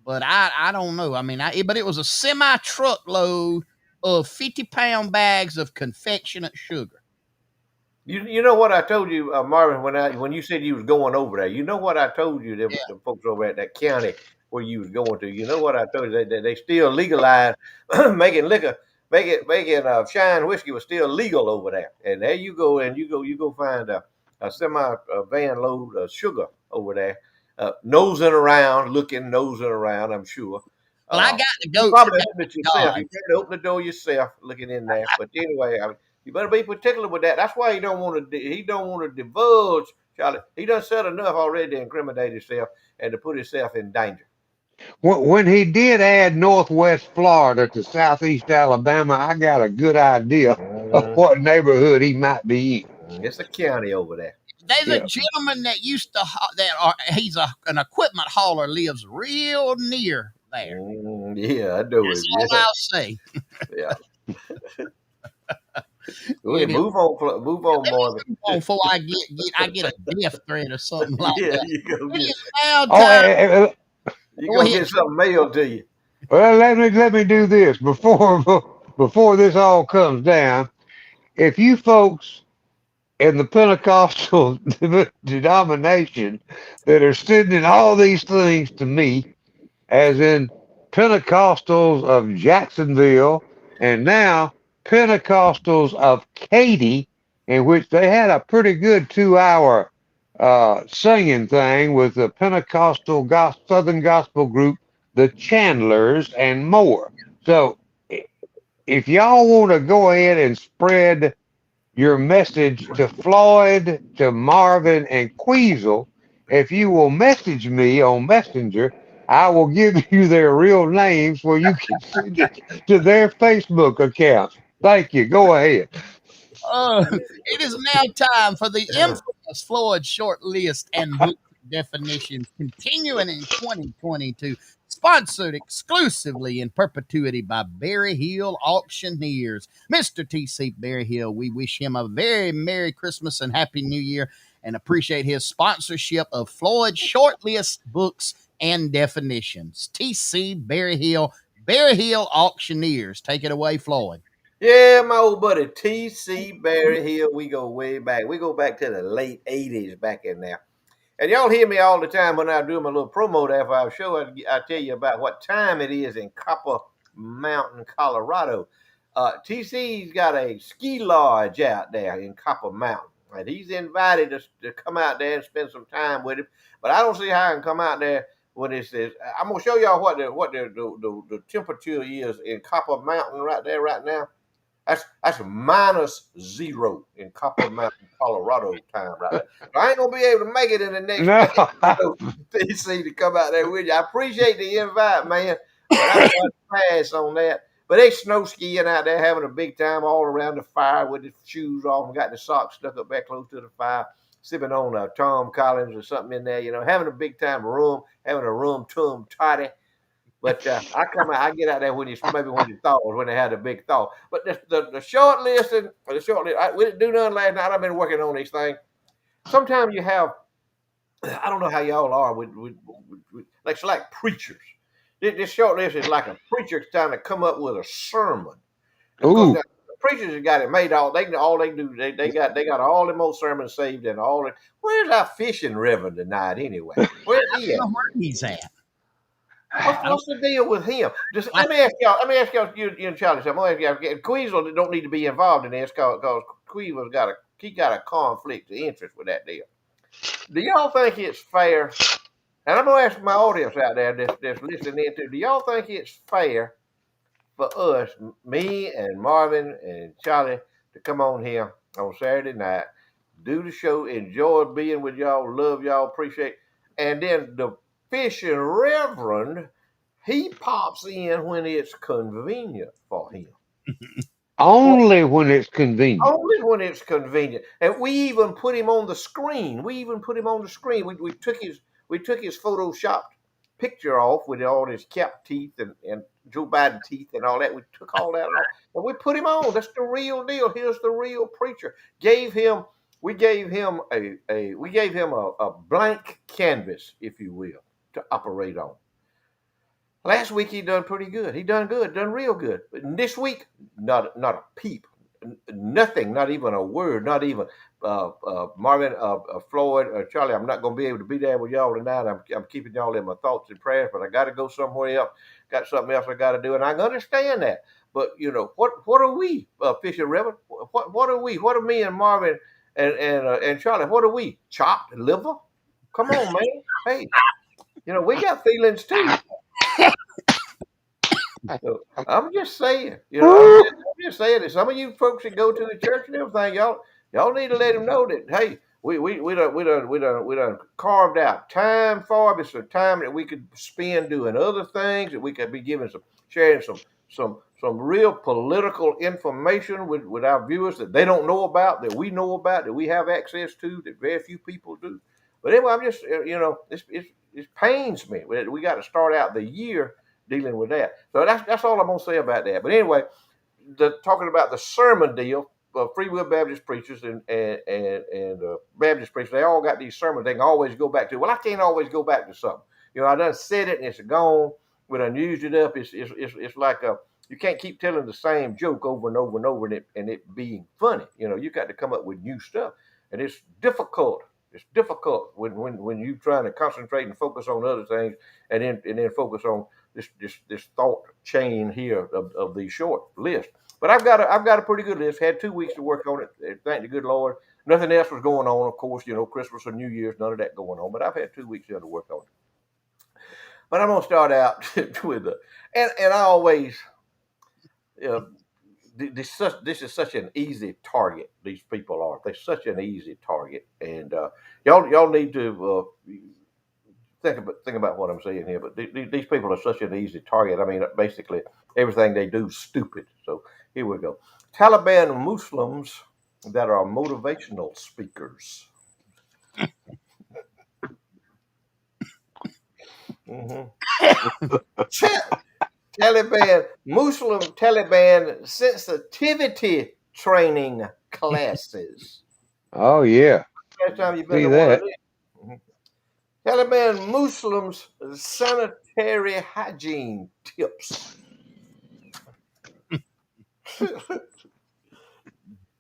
but I don't know. I mean, but it was a semi truckload of 50-pound bags of confectionate sugar. You know what I told you, Marvin, when you said you was going over there. You know what I told you, Yeah. the folks over at that county where you was going to. You know what I told you, they still legalized making liquor, making shine whiskey was still legal over there. And there you go, and you go find a semi van load of sugar over there, nosing around. I'm sure. Well, I Uh, got the you goats probably at opened it yourself. God. You probably opened the door yourself, looking in there. But anyway, you better be particular with that. That's why he don't want to. He don't want to divulge, Charlie. He done said enough already to incriminate himself and to put himself in danger. When he did add Northwest Florida to Southeast Alabama, I got a good idea of Mm, what neighborhood he might be it's a county over there. There's in. a Yeah. gentleman that used to he's an equipment hauler lives real near there. Yeah, I know That's him. all Yeah, I'll say. yeah. Go ahead, Anyway, move on, let me Marvin. move on before I get a death threat or something like Yeah, that. you go It get is now Oh, time. you Go go ahead. get something mailed to you. well, let me do this before this all comes down. If you folks in the Pentecostal denomination that are sending all these things to me, as in Pentecostals of Jacksonville, and now Pentecostals of Katy, in which they had a pretty good 2 hour singing thing with the Pentecostal Southern Gospel group, the Chandlers, and more. So if y'all want to go ahead and spread your message to Floyd, to Marvin, and Queasel. If you will message me on Messenger, I will give you their real names where you can send it to their Facebook accounts. Thank you. Go ahead. It is now time for the infamous Floyd short list and book definitions continuing in 2022. Sponsored exclusively in perpetuity by Berry Hill Auctioneers. Mr. T.C. Berry Hill, we wish him a very Merry Christmas and Happy New Year and appreciate his sponsorship of Floyd short list books and definitions. T.C. Berry Hill Auctioneers. Take it away, Floyd. Yeah, my old buddy T.C. Barry Hill. We go way back. We go back to the late '80s back in there. And y'all hear me all the time when I do my little promo there for our show. I tell you about what time it is in Copper Mountain, Colorado. TC's got a ski lodge out there in Copper Mountain. And he's invited us to come out there and spend some time with him. But I don't see how I can come out there when it says I'm gonna show y'all what the temperature is in Copper Mountain right there right now. That's -0 in Copper Mountain, Colorado time right there. So I ain't gonna be able to make it in the next No. episode, TC, to come out there with you. I appreciate the invite, man, but I'm going to pass on that. But they snow skiing out there, having a big time all around the fire with the shoes off and got the socks stuck up back close to the fire, sipping on a Tom Collins or something in there, having a big time having a room tum toddy. But I get out there when you thaw, when they had a big thaw. But the short list we didn't do none last night. I've been working on these things. Sometimes you have, I don't know how y'all are with like preachers. This short list is like a preacher trying to come up with a sermon. Of course, Ooh. now, the preachers have got it made. All they do they got all them old sermons saved and all that. Where's our fishing reverend tonight anyway? Where's I he don't at? know where he's at. What's I don't. what's the deal with him? Just I, let me ask y'all, you and Charlie. I'm gonna ask y'all. Queasel don't need to be involved in this because Queasel's got a conflict of interest with that deal. Do y'all think it's fair? And I'm gonna ask my audience out there that's listening in too. Do y'all think it's fair for us, me and Marvin and Charlie, to come on here on Saturday night, do the show, enjoy being with y'all, love y'all, appreciate, and then the fishing reverend, he pops in when it's convenient for him. Only when it's convenient. Only when it's convenient. And we even put him on the screen. We took his photoshopped picture off with all his cap teeth and Joe Biden teeth and all that. We took all that off and we put him on. That's the real deal. Here's the real preacher. We gave him a blank canvas, if you will, to operate on. Last week he done pretty good. He done good, done real good. But this week, not a peep, nothing, not even a word, not even Marvin, Floyd, Charlie. I'm not going to be able to be there with y'all tonight. I'm keeping y'all in my thoughts and prayers, but I got to go somewhere else. Got something else I got to do, and I understand that. But what are we, Fisher Reverend? What are we? What are me and Marvin and Charlie? What are we? Chopped liver? Come on, man. Hey, we got feelings too. So, I'm just saying, I'm just saying that some of you folks that go to the church and everything, y'all need to let them know that hey, we done carved out time for it. It's a time that we could spend doing other things, that we could be sharing some real political information with our viewers that they don't know about, that we know about, that we have access to, that very few people do. But anyway, I'm just it pains me. We got to start out the year dealing with that. So that's all I'm gonna say about that. But anyway, talking about the sermon deal, Free Will Baptist preachers and Baptist preachers, they all got these sermons they can always go back to. Well, I can't always go back to something. I done said it and it's gone. We done used it up. It's like you can't keep telling the same joke over and over and over and it being funny. You got to come up with new stuff, and it's difficult. It's difficult when you trying to concentrate and focus on other things, and then focus on this thought chain here of the short list. But I've got a pretty good list. Had 2 weeks to work on it. Thank the good Lord. Nothing else was going on, of course. Christmas or New Year's, none of that going on. But I've had 2 weeks here to work on it. But I'm gonna start out with and I always this is such an easy target. These people are. They're such an easy target, and y'all need to think about what I'm saying here. But these people are such an easy target. I mean, basically everything they do is stupid. So here we go. Taliban Muslims that are motivational speakers. Mm-hmm. Taliban sensitivity training classes. Oh yeah, Last time you've been see to one of that. these. Mhm. Taliban Muslims sanitary hygiene tips.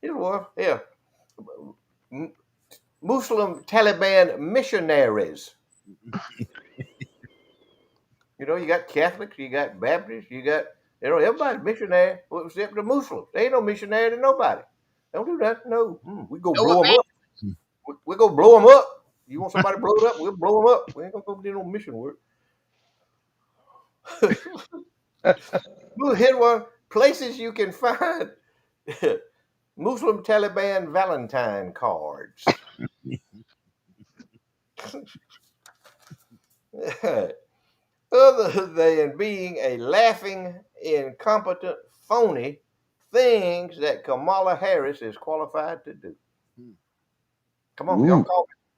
Here's one. Yeah. Muslim Taliban missionaries. You got Catholics, you got Baptists, you got everybody's missionary except the Muslims. They ain't no missionary to nobody. Don't do that. No, we go No blow them up. We go blow them up. You want somebody blowed up? We'll blow them up. We ain't gonna go do no mission work. We'll hit one places you can find Muslim Taliban Valentine cards. Other than being a laughing, incompetent, phony things that Kamala Harris is qualified to do. Come on, y'all Ooh.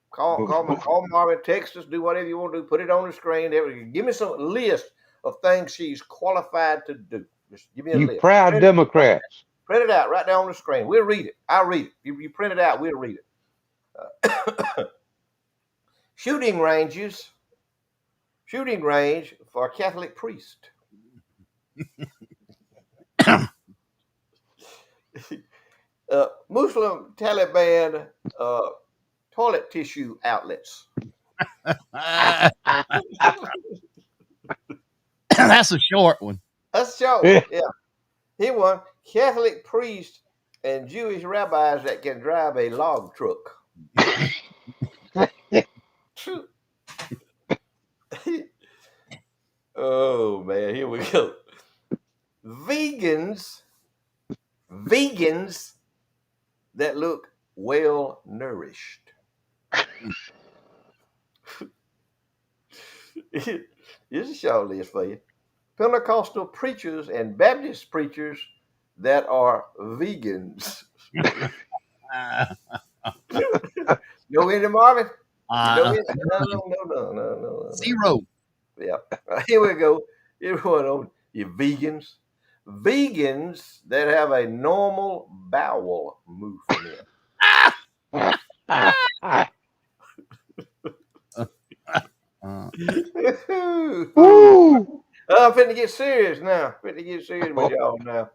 call Marvin, text us, do whatever you want to do, put it on the screen. Give me some list of things she's qualified to do. Just give me a You list. proud Democrats. Print it out right there on the screen. We'll read it. I'll read it. You print it out, we'll read it. Shooting range for a Catholic priest. Muslim Taliban toilet tissue outlets. That's a short one. That's short. Yeah. Here one. Catholic priest and Jewish rabbis that can drive a log truck. Oh man, here we go. Vegans that look well nourished. Here's a short list for you. Pentecostal preachers and Baptist preachers that are vegans. Uh, Know any, Marvin? You know uh, any? No. zero. Yeah. Here we go. Here we go. You vegans. Vegans that have a normal bowel movement. Uh, Woo! I'm finna get serious now. Finna get serious with y'all now.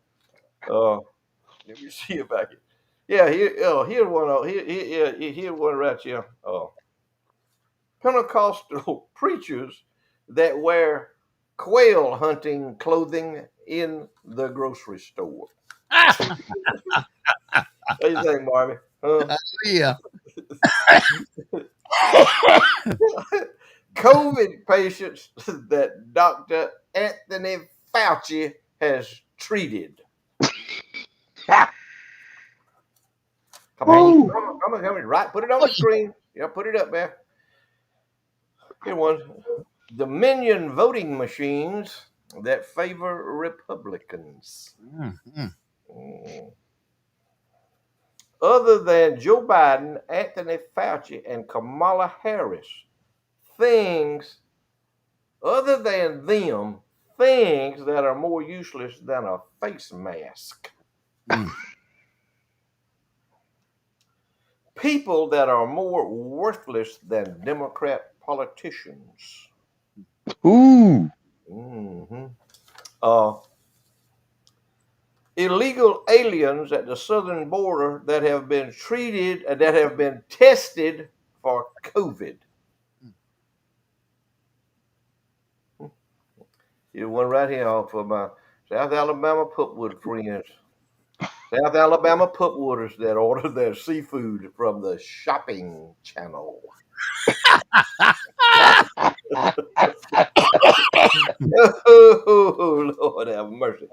Let me see if I can. Yeah, here's one. Here's one right here. Pentecostal preachers that wear quail hunting clothing in the grocery store. What do you think, Marvin? yeah. COVID patients that Dr. Anthony Fauci has treated. Come on, Woo! come on, right? Put it on the screen. Yeah, put it up there. Here one. Dominion voting machines that favor Republicans. Mm. Mm. Other than Joe Biden, Anthony Fauci, and Kamala Harris, things other than them, things that are more useless than a face mask. Mm. People that are more worthless than Democrat politicians. Ooh! Mm-hmm. Uh, Illegal aliens at the southern border that have been treated, that have been tested for COVID. Here's one right here off of my South Alabama putwood friends. South Alabama putwooders that order their seafood from the shopping channel. Oh, Lord have mercy.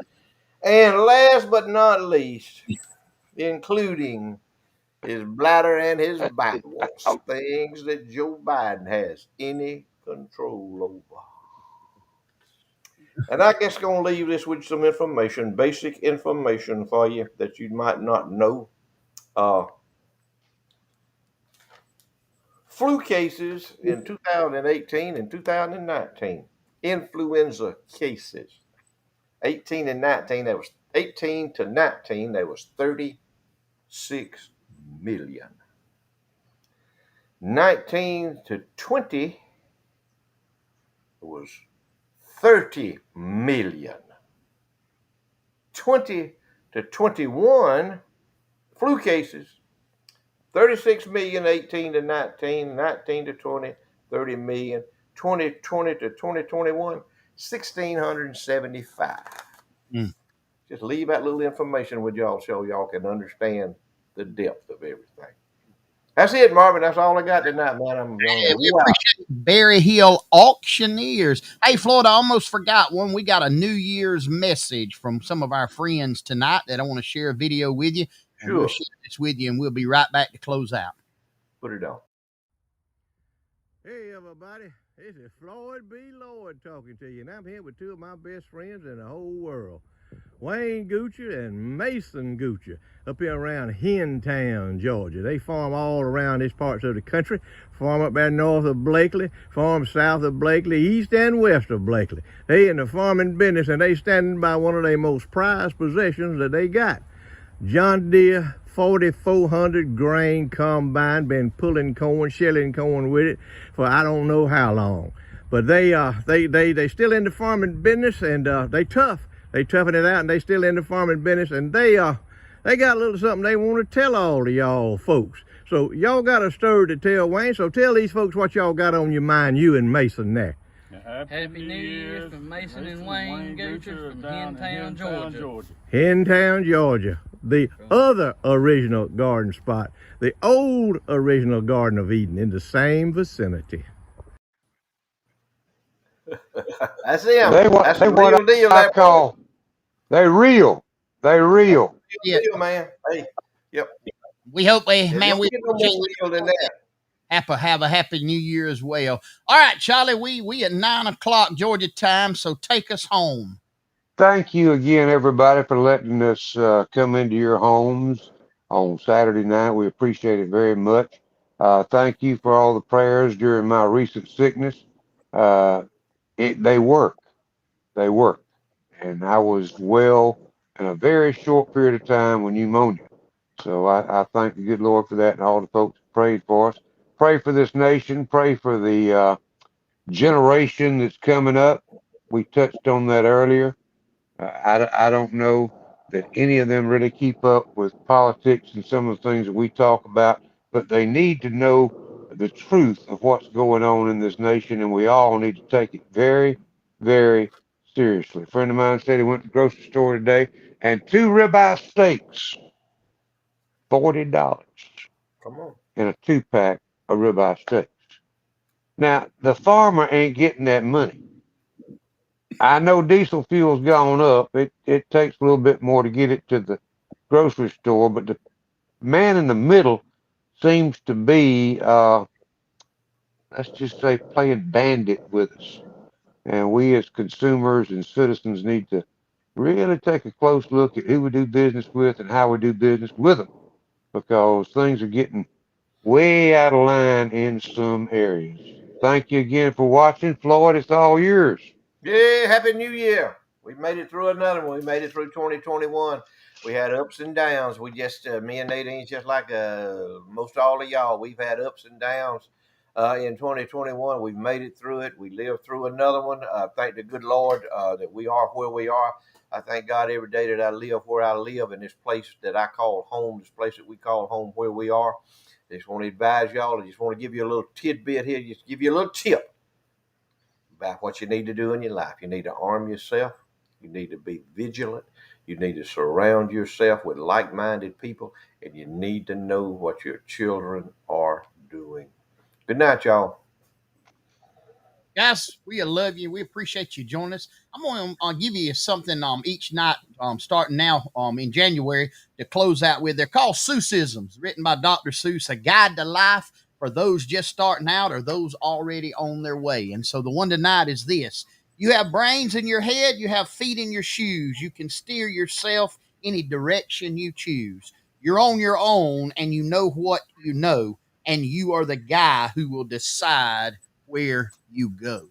And last but not least, including his bladder and his bowels, things that Joe Biden has any control over. And I guess going to leave this with some information, basic information for you that you might not know. Flu cases in 2018 and 2019, influenza cases. 18 and 19, there was 18 to 19, there was 36 million. 19 to 20 was 30 million. 20 to 21 flu cases, 36 million, 18 to 19, 19 to 20, 30 million, 2020 to 2021, 1,675. Mm. Just leave that little information with y'all so y'all can understand the depth of everything. That's it, Marvin. That's all I got tonight, man. I'm Hey, we wow. appreciate Berry Hill Auctioneers. Hey, Floyd, I almost forgot one. We got a New Year's message from some of our friends tonight that I want to share a video with you. And we'll Sure. share this with you, and we'll be right back to close out. Put it on. Hey, everybody. This is Floyd B. Lloyd talking to you, and I'm here with two of my best friends in the whole world, Wayne Goocher and Mason Goocher, up here around Hentown, Georgia. They farm all around these parts of the country, farm up there north of Blakely, farm south of Blakely, east and west of Blakely. They in the farming business, and they standing by one of their most prized possessions that they got. John Deere 4400 grain combine, been pulling corn, shelling corn with it for I don't know how long. But they still in the farming business, and they tough. They toughing it out, and they still in the farming business, and they got a little something they want to tell all of y'all folks. So y'all got a story to tell, Wayne. So tell these folks what y'all got on your mind, you and Mason there. Happy New Year from Mason and Wayne Goocher from Hentown, Georgia. Hentown, Georgia. The other original garden spot. The old original Garden of Eden in the same vicinity. That's them. They That's the what real deal. I call, they real. They real. Yeah. Deal, man. Hey, yep. We hope we, Yeah, man, don't we get no more real than that. have a happy New Year as well. All right, Charlie, we at 9 o'clock Georgia time, so take us home. Thank you again, everybody, for letting us come into your homes on Saturday night. We appreciate it very much. Thank you for all the prayers during my recent sickness. Uh, they work. They work. And I was well in a very short period of time with pneumonia. So I thank the good Lord for that and all the folks that prayed for us. Pray for this nation. Pray for the generation that's coming up. We touched on that earlier. I don't know that any of them really keep up with politics and some of the things that we talk about, but they need to know the truth of what's going on in this nation, and we all need to take it very, very seriously. A friend of mine said he went to the grocery store today and 2 ribeye steaks, $40, Come on. and a 2-pack of ribeye steaks. Now, the farmer ain't getting that money. I know diesel fuel's gone up. It takes a little bit more to get it to the grocery store, but the man in the middle seems to be, let's just say, playing bandit with us. And we as consumers and citizens need to really take a close look at who we do business with and how we do business with them, because things are getting way out of line in some areas. Thank you again for watching. Floyd, it's all yours. Yeah, Happy New Year. We made it through another one. We made it through 2021. We had ups and downs. We just, me and Nadine, just like most all of y'all, we've had ups and downs in 2021. We've made it through it. We lived through another one. Thank the good Lord that we are where we are. I thank God every day that I live where I live in this place that I call home, this place that we call home where we are. I just want to advise y'all. I just want to give you a little tidbit here, just give you a little tip about what you need to do in your life. You need to arm yourself. You need to be vigilant. You need to surround yourself with like minded people. And you need to know what your children are doing. Good night, y'all. Guys, we love you. We appreciate you joining us. I'm going to give you something each night, starting now in January to close out with. They're called Seussisms, written by Dr. Seuss, a guide to life for those just starting out or those already on their way. And so the one tonight is this: you have brains in your head, you have feet in your shoes. You can steer yourself any direction you choose. You're on your own and you know what you know, and you are the guy who will decide where you go.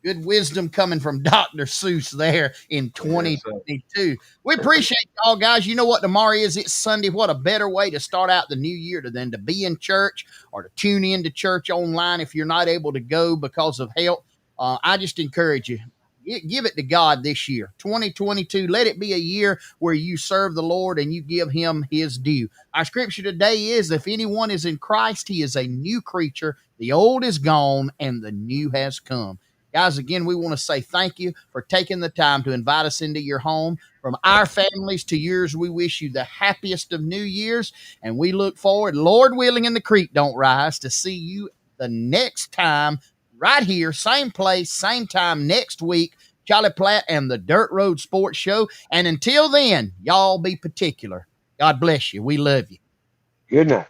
Good wisdom coming from Dr. Seuss there in Yes, sir. 2022. We appreciate y'all, guys. You know what tomorrow is? It's Sunday. What a better way to start out the new year than to be in church or to tune into church online if you're not able to go because of health. I just encourage you. Give it to God this year, 2022. Let it be a year where you serve the Lord and you give him his due. Our scripture today is: if anyone is in Christ, he is a new creature. The old is gone and the new has come. Guys, again, we want to say thank you for taking the time to invite us into your home. From our families to yours, we wish you the happiest of New Year's, and we look forward, Lord willing, and the creek don't rise, to see you the next time right here, same place, same time next week. Charlie Platt and the Dirt Road Sports Show. And until then, y'all be particular. God bless you. We love you. Good night.